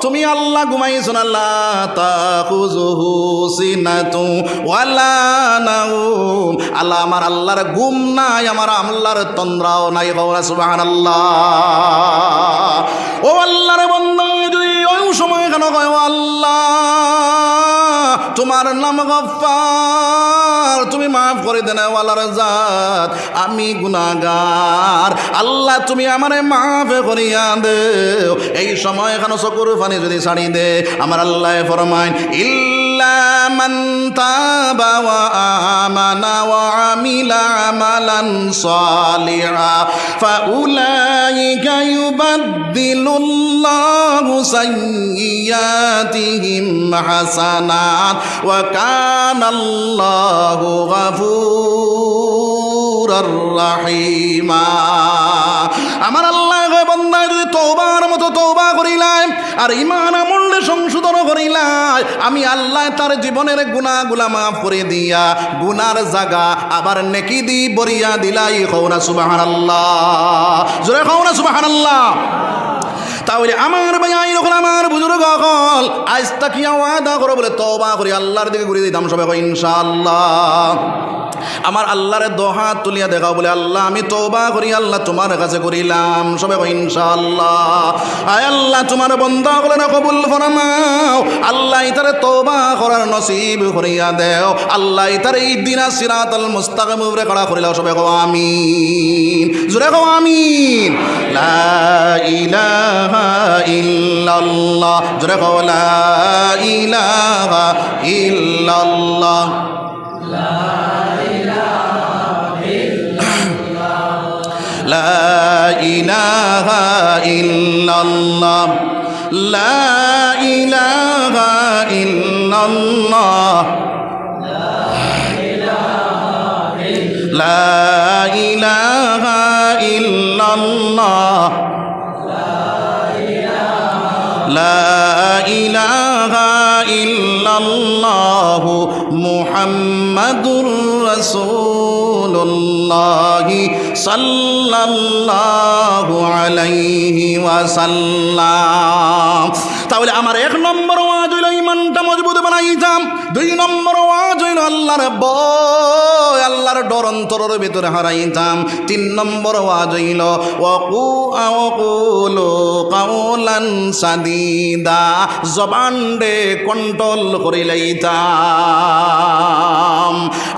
তুমি আল্লাহ ঘুমাইছো না। আল্লাহ তাখুযুহু সিনাতু ওয়ালা নাউম, আল্লাহ আমার আল্লাহর ঘুম নাই, আমার আল্লাহর তন্দ্রাও নাই। কওনা সুবহানাল্লাহ। ও আল্লাহর বান্দা যদি ওই সময় কেন কয় আল্লাহ তোমার নাম গফফার, তুমি মাফ করে দেন ওয়ালার জাত, আমি গুনাহগার, আল্লাহ তুমি আমারে মাফ করিয়া দেও। এই সময় এখানে চকুর পানি যদি ছাড়ি দে আমার আল্লাহ ফরমাইন ইল্লা মান তাবা ওয়া আমানা ওয়া আমিলা আমালান সালিহা ফাউলাইকা ইউবাদদিলুল্লাহু সাইয়্যাতিহিম হাসানাত ওয়া কানাল্লাহু গফুরুর রহিমা। আমার আল্লাহ বান্দা যদি তওবার মতো তওবা করিলাই আর ঈমান আমলে সংশোধন করিলাই আমি আল্লাহ তার জীবনের গুনাহগুলা মাফ করে দিয়া গুনার জায়গা আবার নেকি দি বরিয়া দিলাই। কওনা সুবহানাল্লাহ, জোরে কওনা সুবহানাল্লাহ। তাহলে আমার ভাই আইন আমার বুজুর্গ হল আজ তাকিয়া ওয়াদা করো বলে তওবা করি আল্লাহর দিকে ঘুরে দিতাম সবাই ইনশাআল্লাহ। আমার আল্লাহর দোহা তুলিয়া দেখাও বলে আল্লাহ আমি তওবা করি আল্লাহ তোমার কাছে করিলাম সবাই ইনশাআল্লাহ। আয় আল্লাহ তোমার বান্দা বলে না কবুল ফরমাও, আল্লাহ ইতারে তওবা করার নসিব করিয়া দেও, আল্লাহ ইতারে ইহদিনা সিরাতাল মুস্তাকিম উপরে করা করিলাও সবাই কও আমিন, জোরে কও আমিন। লা ইলাহা ইল্লাল্লাহ, জোরে কও লা ইলাহা ইল্লাল্লাহ। ইলাহা ইল্লাল্লাহ লা ইলাহা ইল্লাল্লাহ লা ইলাহা ইল্লাল্লাহ লা ইলাহা ইল্লাল্লাহু মুহাম্মাদুর রাসূলুল্লাহ সাল্লাল্লাহু আলাইহি ওয়াসাল্লাম। তাহলে আমার এক নম্বর ওয়াজ হইল ইমানটা মজবুত বানাইতাম, দুই নম্বর ওয়াজ হইল আল্লাহর ভয়, আল্লাহর ডর অন্তরের ভিতরে হারাইতাম, তিন নম্বর ওয়াজ হইল ওয়াকুলু কাওলান সাদীদা, জবানডে কন্ট্রোল করে লইতাম।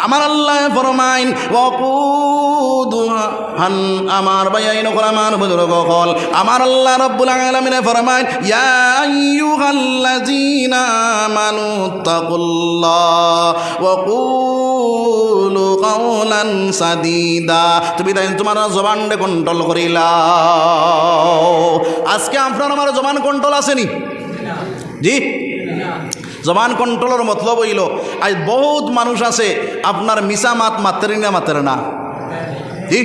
আমার আল্লাহ ফরমাইন ওয়াকুদুহান, আমার বাইন আমার বুজুর্গ কল, আমার আল্লাহ রাব্বুল আলামিন ফরমাইন ইয়া আইয়ুহাল্লাযীনা আমানু তাকুল্লাহ ওয়াকুলু কাওলান সাদীদা। তুমি তাই তোমার জবানডে কন্ট্রোল করিলাও। আজকে আপনার আমার জবান কন্ট্রোল আসেনি? জি, জবান কন্ট্রোলের মতলব হইল আজ বহুত মানুষ আছে আপনার মিশা মাত মাত্রে না। জি,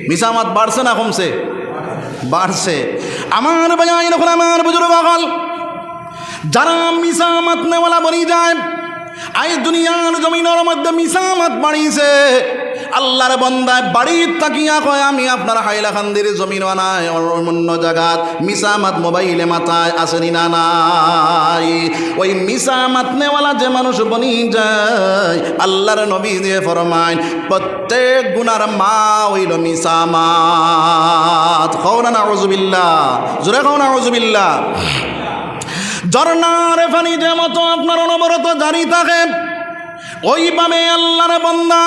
মিশা মাত বাড়ছে না কমছে? বাড়ছে। আমার ভাই আমার বুজুর্গ হল, যারা মিশা মাত নেওয়ালা বনি যায়, আজ দুনিয়ার জমিনের মধ্যে মিশা মাত বাড়িছে। আল্লাহর বন্দায় বাড়ির তাকিয়া কয় আমি আপনার হাইলাকান্দির জমিন বানায় অন্য জায়গাত মিশা মাত মোবাইলে মাথায় আসেনি না নাই। ওই মিশা মাত নেওয়ালা যে মানুষ বনি যায়, আল্লাহর নবী দিয়ে ফরমায় প্রত্যেক গুনার মা হইল মিশা মাত। কও না নাউযুবিল্লাহ, জোরে কও নাউযুবিল্লাহ। ঝর্ণার পানি যে মতো আপনার অনবরত জারি থাকে, ওইভাবে আল্লাহর বান্দা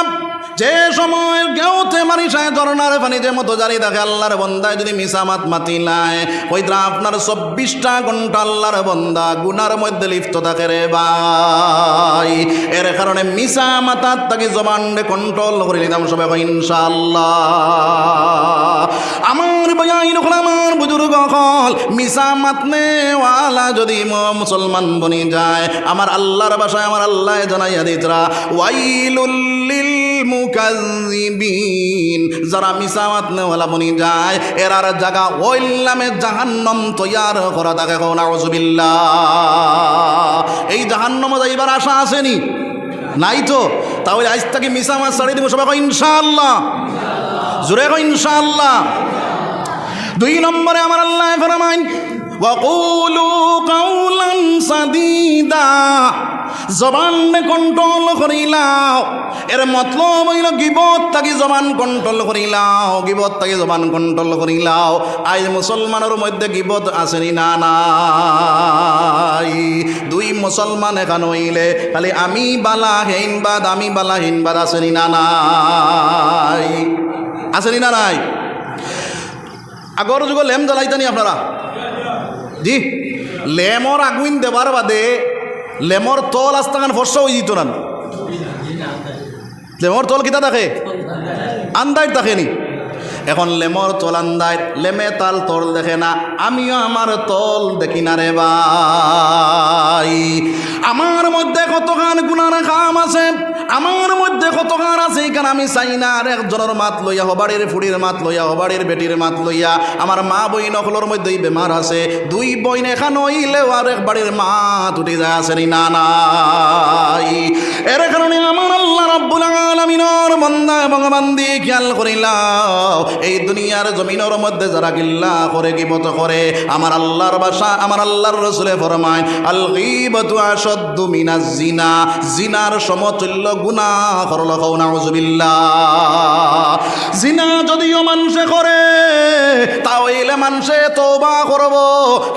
যে সময় গেউতে মারিসায় ঝর্ণার পানি যে মতো জারি থাকে, আল্লাহর বন্দায় যদি মিশামাত মাতিলায় ওইটা আপনার 24টা ঘন্টা আল্লাহর বন্দা গুনার মধ্যে লিপ্ত থাকে রে ভাই। এর কারণে মিশামাতার তাকে জবানডে কন্ট্রোল করে নিতাম সবাই ইনশাআল্লাহ। আমার বয়াইন আমার বুজুর্গ কল, মিশামাত নেওয়ালা যদি মুসলমান বনি যায়, আমার আল্লাহর ভাষায় আমার আল্লাহ জানাইয়া দিতরা ওয়াইলুল লিল মুকাজ্জিবিন, যারা মিশামাত নেওয়ালা বনি যায় এরার জায়গা ওই নামে জাহান্নাম তৈয়ার করা থাকে। নাউযুবিল্লাহ। এই জাহান্নামে যাইবার আশা আসেনি? নাই তো। তাহলে আজ থেকে মিশামাত ছাড়িয়ে দিব সবাই ইনশাআল্লাহ, জোরে কই ইনশাআল্লাহ। দুই নম্বরে আমার আল্লাহ ফরমাইন ওয়াকুলু কাওলান সাদীদা, জবানে কন্ট্রোল করিলাও। এর মতলব হইল গিবত তাকে জবান কন্ট্রোল করিলাও, গিবত তাকে জবান কন্ট্রোল করিলাও। আজ মুসলমানের মধ্যে গিবত আসেনি না নাই? দুই মুসলমান এখান হইলে খালি আমি বালা হেইনবাদ, আমি বালা হেইনবাদ আসেনি না নাই? আসেনি না নাই? আগর যুগ লেম জ্বালাইতানি আপনারা? জি, লেমর আগুন দেবার বাদে লেমর তল আস্তাগান ফর্সা হয়ে যেত না। লেমর তল কিতা থাকে? আন্দায় থাকেনি। এখন লেমর তল আন্দায়, লেমে তাল তল দেখে না। আমিও আমার তল দেখি না রে ভাই। আমার মধ্যে কতখান গুনার কাম আছে, আমার মধ্যে কতখান আছে এখানে আমি চাই না। আর একজনের মাত লইয়া, হবাড়ির ফুড়ির মাত লইয়া, হবাড়ির বেটির মাত লইয়া আমার মা বইন অকলর মধ্যেই বেমার আছে। দুই বইন এখান হইলেও আর এক বাড়ির মাত উঠে যায় আসেনি না নাই? এর কারণে আমার আল্লাহ রাব্বুল আলামিনের বান্দা এবং বান্দি খেয়াল করিলাও, এই দুনিয়ার জমিনের মধ্যে যারা গিল্লা করে, গীবত করে, আমার আল্লাহর ভাষা আমার আল্লাহর রাসূলে ফরমায় আল গীবাতু আশাদ্দু মিনাজ জিনা, জিনার সমতুল্য গুনাহ করল। নাউযুবিল্লাহ। জিনা যদিও মানুষে করে তাহলে মানুষে তওবা করব,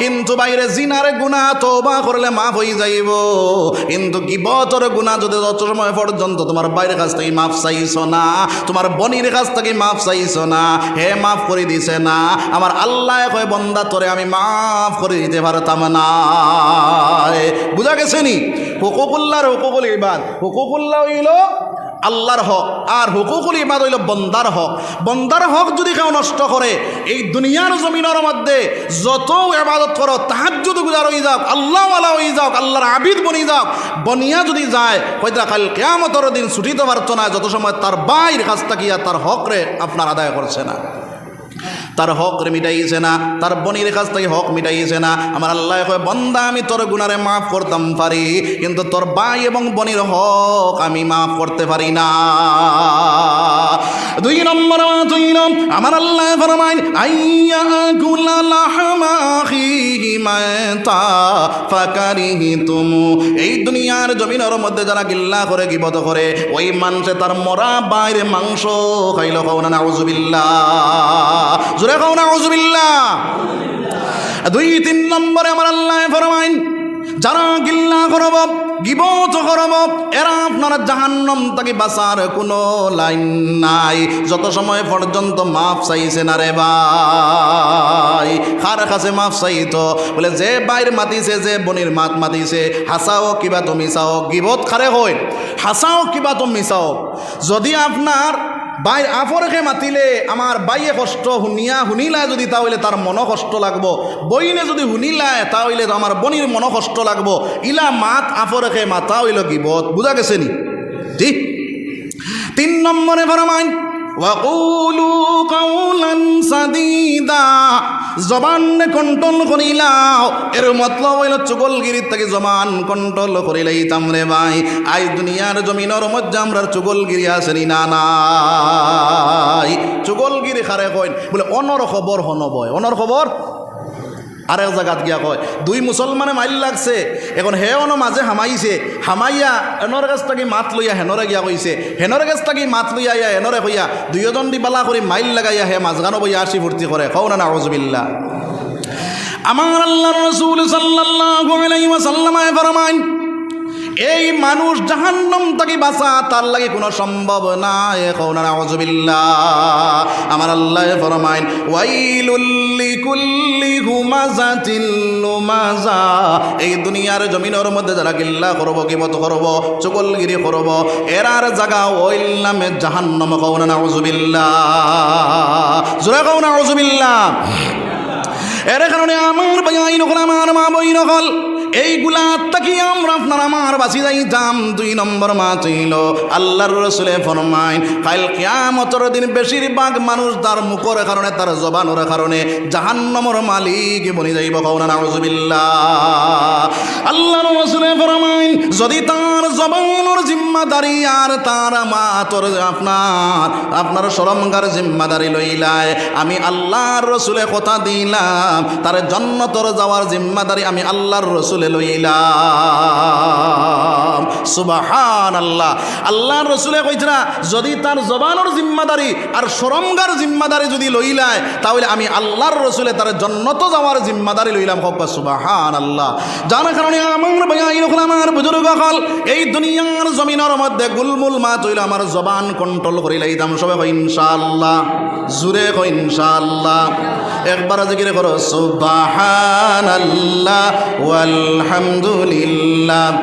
কিন্তু বাইরে জিনার গুনাহ তওবা করলে মাফ হয়ে যাইব। কিন্তু গীবতের গুনাহ যদি যত সময় পর্যন্ত তোমার বাইরের কাছ থেকে মাফ চাইছো না, তোমার বনির কাছ থেকে মাফ চাইছো না, হে মাফ করে দিছে না, আমার আল্লাহ কয় বন্দা তোরে আমি মাফ করে দিতে পারতাম না। বুঝা গেছে নি? হুকুকুল্লাহর হুকুকুল ইবাদ। হুকুকুল্লাহ হইল আল্লাহর হক, আর হুকুকুল ইবাদ হইল বন্দার হক। বন্দার হক যদি কেউ নষ্ট করে, এই দুনিয়ার জমিনের মধ্যে যত ইবাদত করো, তাহাজ্জুদ গুজার হয়ে যাও, আল্লাহ ওয়ালা হয়ে যাও, আল্লাহর আবিদ বনি যাও, বনিয়া যদি যায় হয়তো কাল কিয়ামতের দিন ছুটিতে পারতো না, যত সময় তার বাইর কাছ থাকিয়া তার হক রে আপনার আদায় করছে না, তার হক রে মিটাইছে না, তার বনির কাছ থেকে হক মিটাইছে না। আমার আল্লাহ কয়, বন্দা আমি তোর গুনারে মাফ করতাম পারি, কিন্তু তোর ভাই এবং বনির হক আমি মাফ করতে পারি না। 2 নম্বর আমার আল্লাহ ফরমায়, আইয়া কুলা লাহমা আখিহি মাতা ফাকারিহিতুম। এই দুনিয়ার জমিনের মধ্যে যারা গিল্লা করে, গিবত করে, ওই মানুষে তার মরা বাইরে মাংস খাইল, কওনা নাউযুবিল্লাহ, জোরে কও নাউযুবিল্লাহ। 2-3 নম্বরে আমার আল্লাহ ফরমায়, যারা গিল্লা করব, গিবত করব, এরা আপনারা জাহান্নাম থেকে বাঁচার কোনো লাইন নাই, যত সময় পর্যন্ত মাফ চাইছে না রে ভাই। কার কাছে মাফ চাইতো? বলে যে বাইর মাতিছে, যে বনির মাত মাতিছে, হাসাও কিবা তুমি চাও, গিবত খারে হয়, হাসাও কিবা তুমি চাও। যদি আপনার বাই আফরকে মাতিলে আমার বাইয়ে কষ্ট শুনিলায় যদি, তাহলে তার মন কষ্ট লাগবো। বইনে যদি শুনিলায় তাহলে আমার বনির মন কষ্ট লাগবো। ইলা মাত আফরকে মাতা হইল গিবত। বুঝা গেছে নি? জি। 3 নম্বরে ফরমাইন, ওয়াকুলু কাউলান সাদীদা, জবান কন্ট্রোল করিলাও। এর মতলব হইল চুগলগিরির থেকে জবান কন্ট্রোল করিলাইতাম রে ভাই। আজ দুনিয়ার জমিনের মধ্যে আমরা চুগলগিরি আসেনি না নাই। চুগলগিরি খারে কইন বলে অনর খবর হনবয়, অনর খবর আরেক জায়গাত গিয়া কয় 2 মুসলমানে মাইল লাগছে, এখন হে অন মাঝে হামাইছে, হামাইয়া এনর কাছ থাকি মাত লইয়া হেনরে গিয়া কইছে, হেনর কাছ থাকি মাত লইয়া ইয়া এনরে কইয়া 2জন দিবালা করে মাইল লাগাইয়া হে মাঝগানো বইয়া আসি ভর্তি করে। কওনা নাউযুবিল্লাহ। আমার আল্লাহর রাসূল সাল্লাল্লাহু আলাইহি ওয়াসাল্লাম ফরমায়, এই মানুষ জাহান্নাম থেকে বাঁচা তার লাগে কোনো সম্ভব নাই। কওনা নাউযুবিল্লাহ। আমার আল্লাহ ফরমায়, ওয়াইলুল লিকুল্লি হুমাযাতিল লুমাযা। এই দুনিয়ার জমিনের মধ্যে যারা গিল্লা করব, গীবত করব, চুগলগিরি করব, এরার জায়গা ওইল নামে জাহান্নাম। কওনা নাউযুবিল্লাহ, জোরে কওনা নাউযুবিল্লাহ। এর কারণে আমার ভাই নকল, আমার মা বই নকল, এইগুলা তাকি আমরা আপনার আমার বাঁচি যাইতাম। 2 নম্বর মা ছিল আল্লাহর রাসূলে ফরমায়, কাল কিয়ামতের দিন বেশিরভাগ মানুষ তার মুখের কারণে, তার জবানের কারণে জাহান্নামের মালিক বনি যাইব। কওনা নাউযুবিল্লাহ। আল্লাহর রাসূলে ফরমায়, যদি তার জবানের জিম্মাদারি আর তার মাতর আপনার শরমগার জিম্মাদারি লইলায়, আমি আল্লাহর রাসূলে কথা দিলাম তার জান্নাতের যাওয়ার জিম্মাদারি আমি আল্লাহর রাসূলে লইলাম। সুবহানাল্লাহ। আল্লাহর রাসূলে কইতরা, যদি তার জবানের জিম্মাদারি আর শরমগার জিম্মাদারি যদি লইলায়, তাহলে আমি আল্লাহর রাসূলে তার জান্নাতে যাওয়ার জিম্মাদারি লইলাম। হোক সুবহানাল্লাহ। যার কারণে আমার ভাই আমার বুজুর্গ হল, এই দুনিয়ার জমিনের মধ্যে গুলমুল মা হইল আমার জবান কন্ট্রোল করে লইতাম। সবাই কই ইনশাআল্লাহ, জুরে কই ইনশাআল্লাহ। একবার জিকির করো, সুবহানাল্লাহ ওয়ালহামদুলিল্লাহ।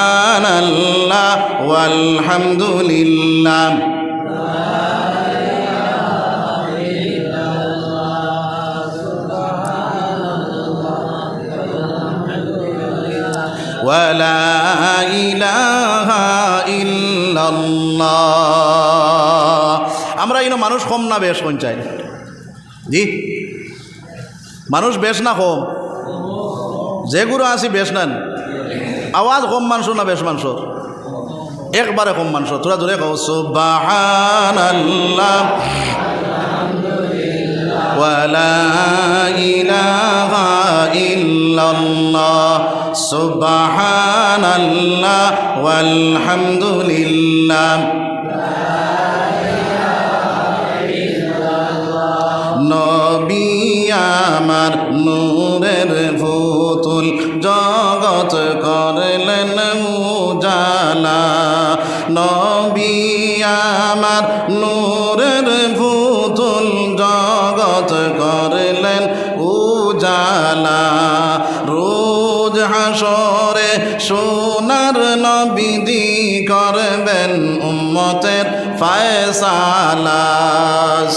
সুবহানাল্লাহ ওয়ালহামদুলিল্লাহ। ওয়ালা ইলাহা ইল্লাল্লাহ। আমরা ইনো মানুষ কম না বেশ কোন চাই? জি, মানুষ বেশ না কম? যেগুলো আছি বেশ নেন, আওয়াজ কম মানুষ না বেশ মানুষ? একবারে কম মানুষ। তোরা জোরে কও, সুবহানাল্লাহ ওয়ালা ইলাহা ইল্লাল্লাহ, সুবহানাল্লাহ ওয়ালহামদুলিল্লাহ। নবী আমার নূরের ফুতুল, জগৎ করলেন উজালা। নবী আমার নূরের ফুতুল, জগৎ করলেন উজালা। ফয়সালা রোজ হাসরে সোনার নবীজি করবেন উম্মতের ফয়সালা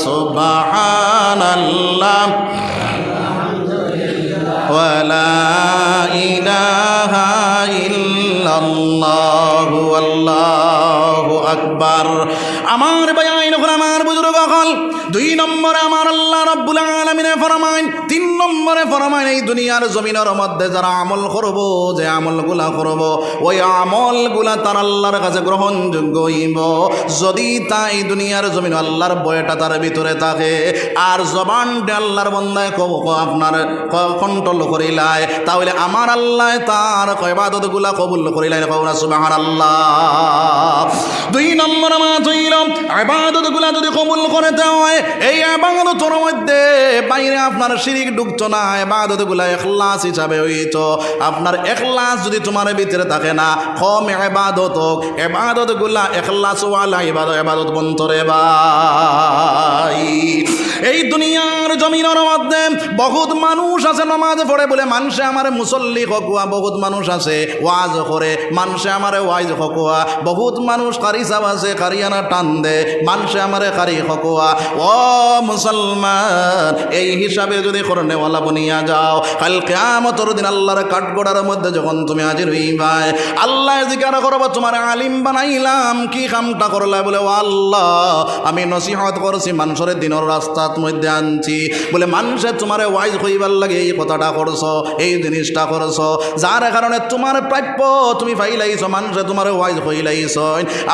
সুবহানাল্লাহ ওয়ালা ইলাহা ইল্লাল্লাহু আল্লাহু আকবার। আমার বায়াইন হল আমার বুজুর্গ হল 2 নম্বরে আমার আল্লাহ রাব্বুল আলামিনে ফরমায়, 3 নম্বরে ফরমায় এই দুনিয়ার জমিনের মধ্যে যারা আমল করব, যে আমলগুলা করব ওই আমলগুলা তার আল্লাহর কাছে গ্রহণযোগ্য হইব যদি তা এই দুনিয়ার জমিন আল্লাহর বয়টা তার ভিতরে থাকে আর জবানটা আল্লাহর বন্দায় আপনার কন্ট্রোল করিলায়, তাহলে আমার আল্লাহ তার ইবাদতগুলা কবুল করিলায়। কওনা সুবহানাল্লাহ। 2 নম্বর মাত হইল ইবাদতগুলা যদি কবুল করতে হয় এই ইবাদতের মধ্যে বাইরে আপনার শিরিক ঢুকতো না, ইবাদতগুলা ইখলাস হিসাবে হইতো। আপনার ইখলাস যদি তোমার ভিতরে থাকে না, কম ইবাদতগুলা ইখলাস ওয়ালা ইবাদত বন্তরে ভাই। এই দুনিয়ার জমিনের মধ্যে বহুত মানুষ আছে নামাজ পড়ে বলে মানুষে আমার মুসল্লি হকুয়া, বহুত মানুষ আছে ওয়াজ করে মানুষে আমার ওয়াজ হকুয়া, বহুত মানুষ কারি সাব আছে কারিয়ানা টান দে মানুষে আমার কারি হকুয়া। ও মুসলমান, এই হিসাবে যদি করনেওয়ালা বনিয়া যাও, কাল কিয়ামতের দিন আল্লাহর কাঠগড়ার মধ্যে যখন তুমি হাজির হইবাই, আল্লাহ জিজ্ঞাসা করব তোমার আলিম বানাইলাম কি কামটা করলা? বলে ও আল্লাহ আমি নসিহত করছি, মানুষের দিনের রাস্তার মধ্যে আনছি, বলে মানুষে তোমার ওয়াইজ হইবার লাগে এই কথাটা করছো, এই জিনিসটা করছো, যার কারণে তোমার প্রাপ্য তুমি পাইলাইছ, মানুষে তোমার ওয়াইজ হইলাইছ।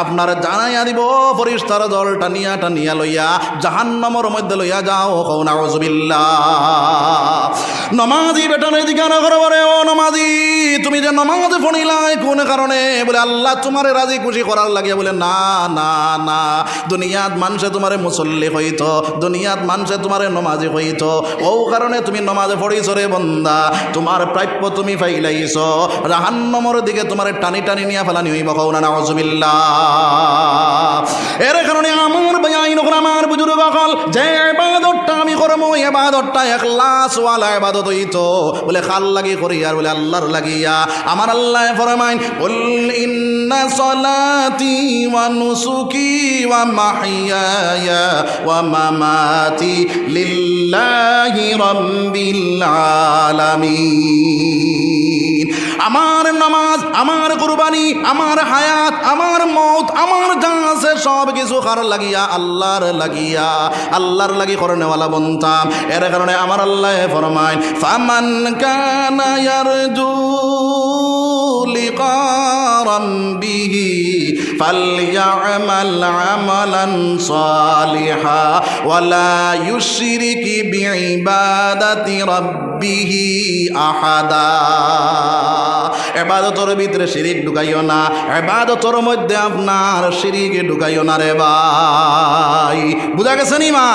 আপনার জানাইয়া দিব ফরিস্তার দল টানিয়া লইয়া জাহান্নামের মধ্যে লইয়া যাও। কও নাউযুবিল্লাহ। নমাজি বেটারে জিজ্ঞাসা করব, রে ও নমাজি তুমি যে নমাজ পড়িলাই কোন কারণে? বলে আল্লাহ তোমারে রাজি খুশি করার লাগে। বলে না না না, দুনিয়াত মানুষে তোমারে মুসল্লি হইতো, দুনিয়াত মানুষে তোমারে নমাজি হইতো, ও কারণে তুমি নমাজে পড়িছ রে বন্দা, তোমার প্রাপ্য তুমি পাইলাইছ, জাহান্নামের দিকে তোমারে টানি টানি নিয়ে ফেলানি হইব। কও না নাউযুবিল্লাহ। এর কারণে আমার বায়াইন আমার বুজুর্গ হল যে ইবাদতটা আমি করব ইবাদতটা ইখলাস ওয়ালা ইবাদত হইতো, বলে খাল লাগি করি আর বলে আল্লাহর লাগিয়া। আমার আল্লাহ ফরমায় কুল ইন্না সলাতি ওয়া নুসুকি ওয়া মাহইয়ায়া ওয়া মামাতি লিল্লাহি রাব্বিল আলামিন। আমার নামাজ, আমার কুরবানি, আমার হায়াত, আমার মওত, আমার যা আছে সব কিছু কার লাগিয়া? আল্লাহর লাগিয়া, আল্লাহর লাগি করনেওয়ালা বনতাম। এর কারণে আমার আল্লাহ ফরমায় ফামান কানা ইয়ারজু লিকা রাব্বিহি ফালইয়ামাল আমালান সালিহা ওয়ালা ইউশরিক বিইবাদাতি রাব্বিহি আহাদা। ইবাদতের ভিতরে শিরিক ঢুকাইও না, ইবাদতের মধ্যে আপনার শিরিক ঢুকাইও না রে ভাই। বুঝা গেছে নি মা?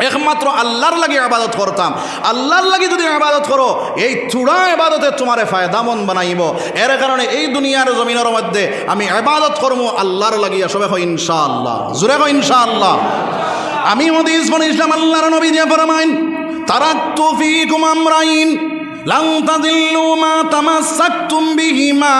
একমাত্র আল্লাহর লাগি ইবাদত করতাম, আল্লাহর লাগি যদি ইবাদত করো এই চূড়া ইবাদতে তোমারে ফায়দামন বানাইব। এর কারণে এই দুনিয়ার জমিনের মধ্যে আমি ইবাদত করবো আল্লাহর লাগিয়া। সবে হয় ইনশাআল্লাহ, জোরে হয় ইনশাআল্লাহ। আমি হাদিস পড়েছিলাম আল্লাহর নবী যে ফরমাইন তারাকতু ফীকুম আমরাইন লান তাযিল্লু মা তামাসসাকতুম বিহিমা।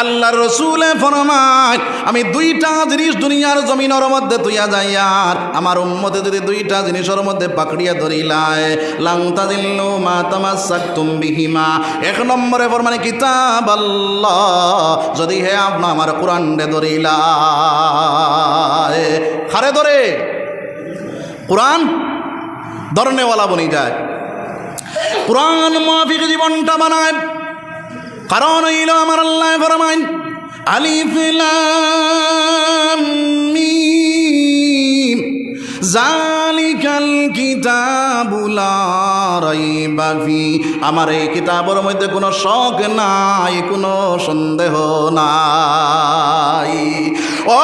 আল্লাহর রাসূল ফরমায় আমি 2টা জিনিস দুনিয়ার জমিনের মধ্যে তুইয়া যাইয়ার আমার উম্মতে যদি 2টা জিনিসের মধ্যে পাকড়িয়া ধরিলায় লান তাযিল্লু মা তামাসসাকতুম বিহিমা। 1 নম্বরে ফরমানে কিতাব আল্লাহ, যদি হে আপনা আমার কোরআন দে ধরিলায়, খারে ধরে কোরআন ধরনেওয়ালা বনি যায়, কোরআন মুআফিক জীবনটা বানায়। কারণ হইল আমার আল্লাহ ফরমাইন আলিফ লাম মিম জালিকাল কিতাবু লা রাইবা ফি। আমার এই কিতাবের মধ্যে কোনো শক নাই, কোনো সন্দেহ নাই। ও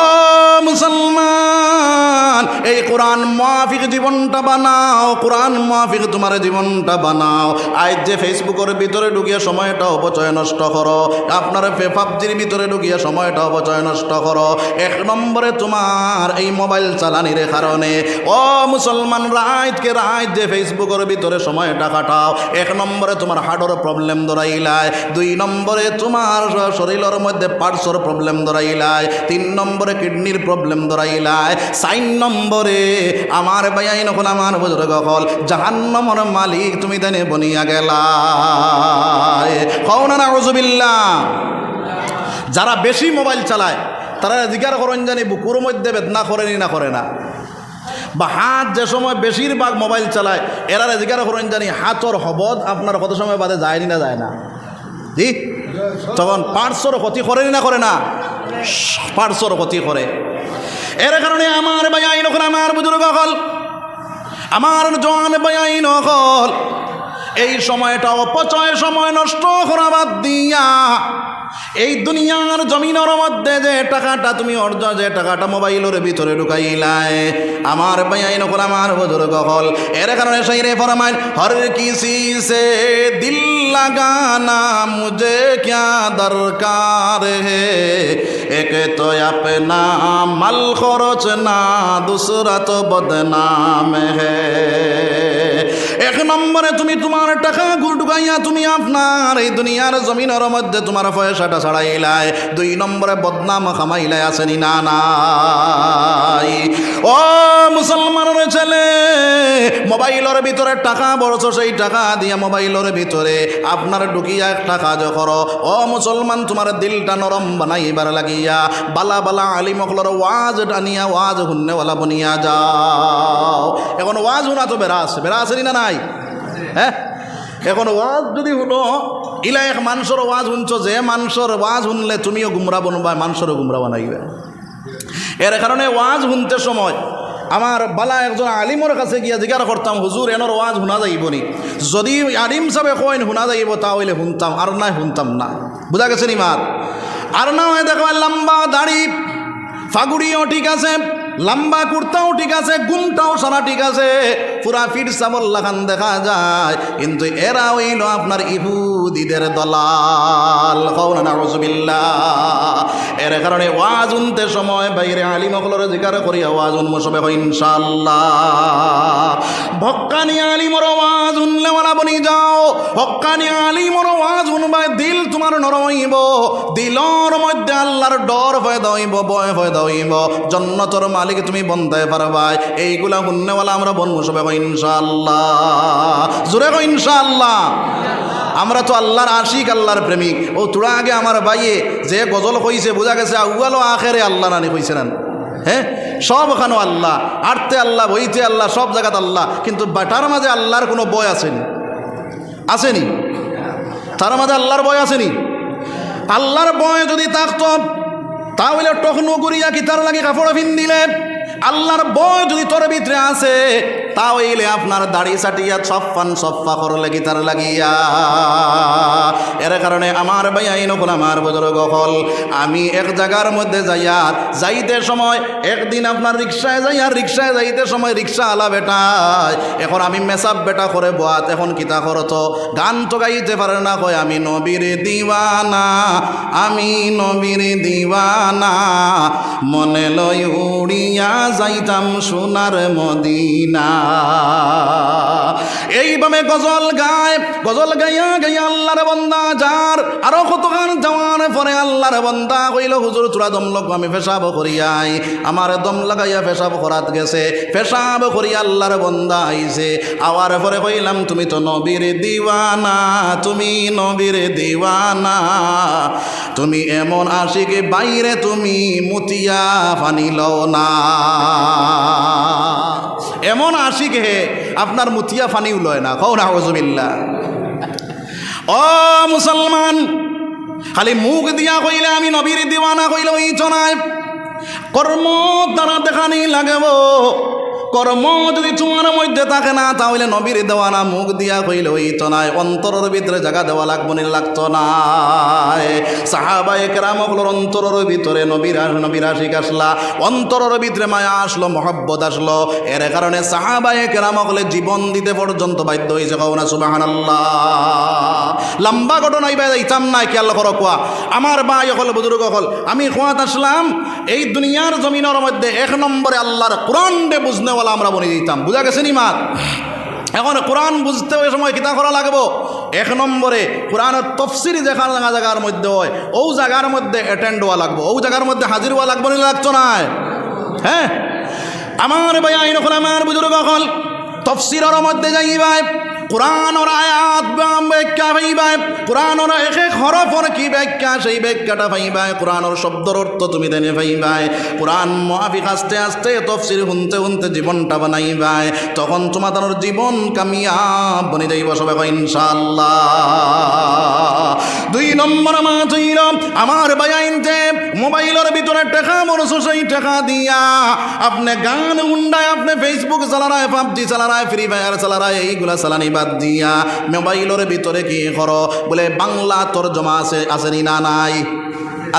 মুসলমান, এই কোরআন মাফিক জীবনটা বানাও, কোরআন মাফিক তোমার জীবনটা বানাও। আজ যে ফেসবুকের ভিতরে ঢুকিয়ে সময়টা অপচয় নষ্ট করো, আপনার পাবজির ভিতরে ঢুকিয়ে সময়টা অপচয় নষ্ট করো। এক নম্বরে তোমার এই মোবাইল চালানির কারণে ও মুসলমান রাতকে রাত যে ফেসবুকের ভিতরে সময়টা কাটাও, এক নম্বরে তোমার হার্টের প্রবলেম ধরাইলায়, 2 নম্বরে তোমার শরীরের মধ্যে পার্টসর প্রবলেম ধরাইলায়, 3 নম্বরে কিডনির প্রবলেম ধরাইলায়, 4 নম্বরে আমার ভাই নখন আমার বুজুর্গ হল জাহান্নামের মালিক তুমি দেনে বনিয়া গেলা। কওনা নাউযুবিল্লাহ। যারা বেশি মোবাইল চালায় তারা জিজ্ঞার করেন জানি বুকুর মধ্যে বেদনা করেনি না করে না, বা হাত যে সময় বেশিরভাগ মোবাইল চালায় এরা জিজ্ঞার করেন জানি হাতর হবদ আপনার কত সময় বাদে যায়নি না যায় না, জি তখন পার্টসর ক্ষতি করেনি না করে না, পার্টসর ক্ষতি করে। এর কারণে আমার ভাই নকল আমার বুজুর্গ হল আমার জওয়ান ভাই নকল এই সময়টা অপচয় সময় নষ্ট করা বাদ দিয়া এই দুনিয়ার জমিনের মধ্যে যে টাকাটা তুমি অর্জন, যে টাকাটা মোবাইলের ভিতরে ঢুকাইলায় আমার ভাই নকল আমার বুজুর্গ হল, এর কারণে সেই রে ফরমান হর কিসি সে দিল লাগানা মুঝে ক্যা দরকার হে, এক তো আপনা মাল খরচ না দুসরা তো বদনাম হে। এক নম্বরে তুমি তোমার টাকা ঢুকাইয়া তুমি আপনার এই দুনিয়ার জমিনের মধ্যে তোমার পয়সাটা ছাড়াইলায়, 2 নম্বরে বদনাম খামাইলাই আসেনি না নাই। ও মুসলমানের ছেলে মোবাইলের ভিতরে টাকা বড়ছ, সেই টাকা দিয়া মোবাইলের ভিতরে আপনার ঢুকিয়া একটা কাজ করো। ও মুসলমান তোমার দিলটা নরম বানাইবার লাগিয়া বালা বালা আলিমকলর ওয়াজ টানিয়া ওয়াজ হুন্নেওয়ালা বনিয়া যাও। এখন ওয়াজ হুনা তো বেড়া আসেনি না নাই? হ্যাঁ, এখন ওয়াজ যদি শুনো ইলা এক মানুষের ওয়াজ শুনছ, যে মানুষের ওয়াজ শুনলে তুমিও গুমরা বনবা, মানুষেরও গুমরা বানাইবে। এর কারণে ওয়াজ শুনতে সময় আমার বালা একজন আলিমর কাছে গিয়া জিজ্ঞাসা করতাম, হুজুর এনর ওয়াজ শুনা যাইব নি? যদি আলিম সাহেব কইন শুনা যাইব তা হইলে শুনতাম, আর নাই শুনতাম না। বুঝা গেছে নি মার? আর না হয় দেখো লম্বা দাড়ি ফাগুড়িও ঠিক আছে, লম্বা কুর্তাও ঠিক আছে, গুমটাও সারা ঠিক আছে, পুরা ফিট সাবল লাগান দেখা যায়, কিন্তু এরা হইল আপনার ইহুদিদের দলাল। কওনা নাউযুবিল্লাহ। এর কারণে ওয়াজ শুনতে সময় বাইরে আলিমগুলোর জিকার করিয়া ওয়াজ শুনবো সবে ইনশাআল্লাহ। ভক্কানি আলিমর ওয়াজ শুনলে ওরা বনি যাও, হক্কানি আলিমর ওয়াজ শুনবায় দিল তোমার নরম হইব, দিলর মধ্যে আল্লাহর ডর পয়দা হইব, ভয় পয়দা হইব, জান্নাতের মালিক তুমি বনতে পারবাই। এইগুলা শুননেওয়ালা আমরা বনবো সবে ইনশাআল্লাহ। জোরে কো ইনশাআল্লাহ। আমরা তো আল্লাহর আশিক, আল্লাহর প্রেমিক। ও তোরা আগে আমার ভাইয়ে যে গজল কইছে বোঝা গেছে আউয়ালো আখেরে আল্লাহ নানি কইছে না? হ্যাঁ, সবখানো আল্লাহ, আটতে আল্লাহ, বইতে আল্লাহ, সব জায়গাত আল্লাহ, কিন্তু তার মাঝে আল্লাহর কোনো বয় আসেনি? আসেনি? তার মাঝে আল্লাহর বয় আসেনি? আল্লাহর বয় যদি থাকতো তাহলে টকনু করিয়া কি তার লাগে কাপড় ফিন দিলে? আল্লাহর বয় যদি তোর ভিতরে আছে তাহলে আপনার দাড়ি সাটিয়া সফান সফা করলে কি তার লাগিয়া। এর কারণে আমার ভাই আইন হল আমার বুজুর্গ হল, আমি এক জায়গার মধ্যে যাইতে সময় একদিন আপনার রিক্সায় যাইতে সময় রিক্সা আলা বেটায়, এখন আমি মেসাব বেটা করে বাত, এখন কিতা করত গান তো গাইতে পারে না, কয় আমি নবীর দিওয়ানা, আমি নবীর দিওয়ানা, মনে লই উড়িয়া যাইতাম সোনার মদিনা। এইভাবে গজল গাইয়া গাইয়া আল্লাহর বন্দা যার আরো কতখান যাওয়ার পরে আল্লাহর বন্দা কইল, হুজুর তোরা দম লগ, আমি পেশাব করিয়াই। আমার দম লাগাইয়া পেশাব করাত গেছে, পেশাব করিয়া আল্লাহর বন্দা আইছে, আওয়ার পরে কইলাম তুমি তো নবীর দিওয়ানা, তুমি নবীর দিওয়ানা, তুমি এমন আশিক বাইরে তুমি মুতিয়া ফানিল না। এমন আশিক হে আপনার মুতিয়া ফানিও লয় না। কও নাউযুবিল্লাহ। ও মুসলমান, খালি মুখ দিয়া কইলে আমি নবীর দিওয়ানা কইলে ওই চনায়, কর্ম দ্বারা দেখানি লাগব, কর্ম যদি তোমার মধ্যে থাকে না, তাহলে নবীর দেওয়ানা মুখ দিয়া কইলে হইতো না, অন্তরের ভিতরে জায়গা দেওয়া লাগবো নি, লাগতো না। সাহাবায়ে কেরাম হলোর অন্তরের ভিতরে নবীর আশিক আসলা, অন্তরের ভিতরে মায়া আসলো, মহব্বত আসলো। এর কারণে সাহাবায়ে কেরাম হলে জীবন দিতে পর্যন্ত বাধ্য হয়েছে। কও না সুবহানাল্লাহ। লম্বা ঘটনা ইবা যাইতাম না, খেয়াল করো কোয়া আমার ভাই হল, বুজুর্গ হল, আমি কোয়াত আসলাম এই দুনিয়ার জমিনের মধ্যে এক নম্বরে আল্লাহর কোরআন ডে বুঝনেওয়ালা আমরা বনে দিতাম। বুঝা গেছে নি মা? এখন কোরআন বুঝতে ওই সময় কিতা করা লাগবো? এক নম্বরে কোরআনের তফসির যেখানে জায়গার মধ্যে হয়, ও জায়গার মধ্যে অ্যাটেন্ড হওয়া লাগবো, ও জায়গার মধ্যে হাজির হওয়া লাগবো, নি লাগতো না? হ্যাঁ আমার ভাই আইন হল, আমার বুজুর্গ হল, তফসিরের মধ্যে যাইবাই কোরআনের আয়াত ব্যাখ্যা পাইবাই, কোরআনের এক এক হরফের কি ব্যাখ্যা, সেই ব্যাখ্যাটা পাইবাই, কোরআনের শব্দের অর্থ তুমি দেনে পাইবাই, কোরআন মুআফিক আস্তে আস্তে তফসির শুনতে শুনতে জীবনটা বানাইবাই, তখন তোমাদের জীবন কামিয়াব বনে যাইব। সবাই কয় ইনশাআল্লাহ। দুই নম্বর মাছ হইল আমার বায়াইনতে মোবাইলের ভিতরে টাকা মরছো, সেই টাকা দিয়া আপনি গান উন্ডায়, আপনি ফেসবুক চালারায়, পাবজি চালারায়, ফ্রি ফায়ার চালারায়, এইগুলা চালানি বাদ দিয়া মোবাইলের ভিতরে কি করো বলে বাংলা তরজমা আসেনি না নাই?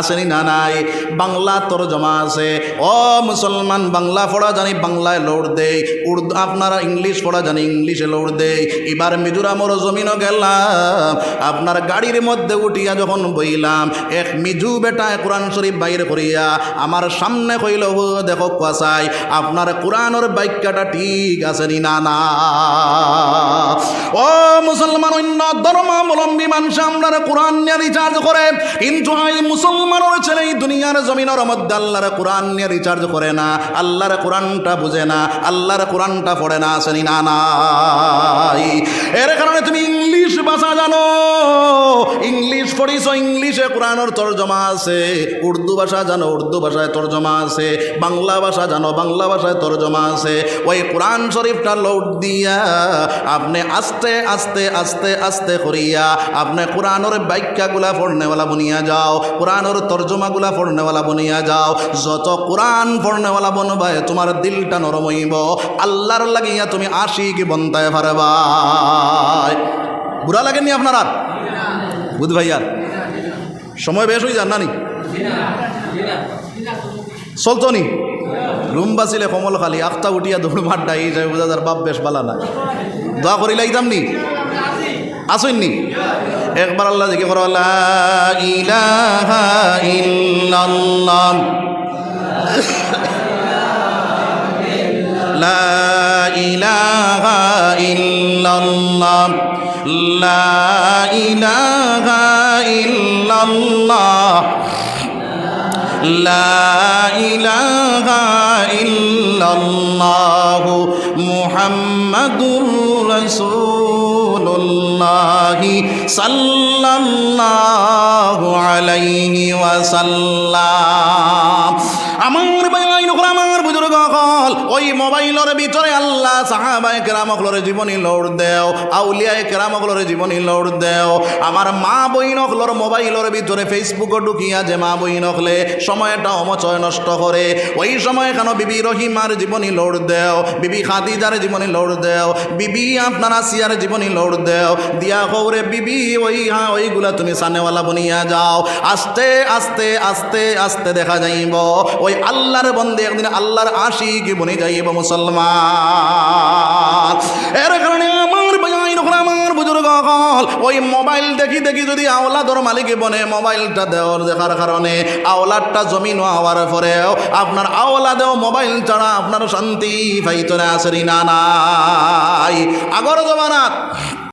আসেনি না নাই? বাংলা তরজমা আছে। ও মুসলমান, বাংলা পড়া জানি বাংলায় লোড দেয়, উর্দু আপনারা ইংলিশ পড়া জানি ইংলিশে লোড দেয়। এবার মিজোরামর জমিনও গেলাম, আপনার গাড়ির মধ্যে উঠিয়া যখন বইলাম, এক মিজু বেটা কোরআন শরীফ বাইরে করিয়া আমার সামনে কইল, দেখো কাসাই আপনার কোরআনের বাক্যটা ঠিক আসেনি না না? ও মুসলমান, অন্য ধর্মাবলম্বী মানুষ আপনার কোরআন নিয়ে রিচার্জ করে, কিন্তু এই মুসলমানের ছেলে এই দুনিয়ার জমিনের মধ্যে আল্লাহর কোরআন নিয়ে রিচার্জ করে না, আল্লাহর কোরআনটা বুঝে না, আল্লাহর কোরআনটা পড়ে না, আসেনি না নাই? এর কারণে তুমি ইংলিশ ভাষা জানো, ইংলিশ পড়িস, ইংলিশে কোরআনের তর্জমা আছে, উর্দু ভাষা জানো, উর্দু ভাষায় তর্জমা আছে, বাংলা ভাষা জানো, বাংলা ভাষায় তর্জমা আছে। ওই কোরআন শরীফটা লোড দিয়া আপনি আস্তে আস্তে আস্তে আস্তে করিয়া আপনি কোরআনের ব্যাখ্যাগুলা পড়নেওয়ালা বনিয়া যাও, কোরআনের তর্জমাগুলা পড়নেওয়ালা বনিয়া যাও। যত কোরআন পড়নেওয়ালা বনবাই তোমার দিলটা নরম হইব, আল্লাহর লাগিয়া তুমি আশিক বন্তায় পারবা। বুড়া লাগেননি আপনারা? বুধ ভাইয়ার সময় বেশ হয়ে যান নানি? চলতো নি? রুম বাঁচিলে কমল খালি আফতা উঠিয়া দৌড় মাড্ডা, এই যাই বোঝা যার বাপ বেশ বালা না। দোয়া করি লাইতাম নি? আসেননি? একবার আল্লাহ দেখে করো, লা ইলাহা ইল্লাল্লাহ, লা ইলাহা ইল্লাল্লাহ, লা ইলাহা ইল্লাল্লাহ, লা ইলাহা ইল্লাল্লাহ মুহাম্মাদুর রাসূলুল্লাহ সাল্লাল্লাহু আলাইহি ওয়াসাল্লাম। আমার ভাই নকল, আমার বুজুর্গ হল, ওই মোবাইলের ভিতরে আল্লাহ সাহাবায়ে কেরামকলর জীবনী লোড দেও, আউলিয়ায়ে কেরামকলর জীবনী লোড দেও। আমার মা বইনকলর মোবাইলের ভিতরে ফেসবুকে ঢুকিয়া যে মা বইনকলে সময়টা অমচয় নষ্ট করে, ওই সময় কেন বিবি রহিমার জীবনী লোড দেও, বিবি খাদিজার জীবনী লোড দেও, বিবি আপনার আসিয়ার জীবনী লোড দেও, দিয়া কৌরে বিবি ওইগুলা তুমি সানেওয়ালা বনিয়া যাও। আস্তে আস্তে আস্তে আস্তে দেখা যাইব ওই আল্লাহর বন্দে একদিন আল্লাহর আশিক বনে যাইব মুসলমান। এর কারণে আমার ভাই আমার বুজুর্গ হল, ওই মোবাইল দেখি দেখি যদি আওলাদর মালিক বনে, মোবাইলটা দেওয়ার দেখার কারণে আওলাদটা জমিন হওয়ার পরেও আপনার আওলাদেও মোবাইল ছাড়া আপনার শান্তি পাইতো না, আসেনি না নাই? আগর জমানাত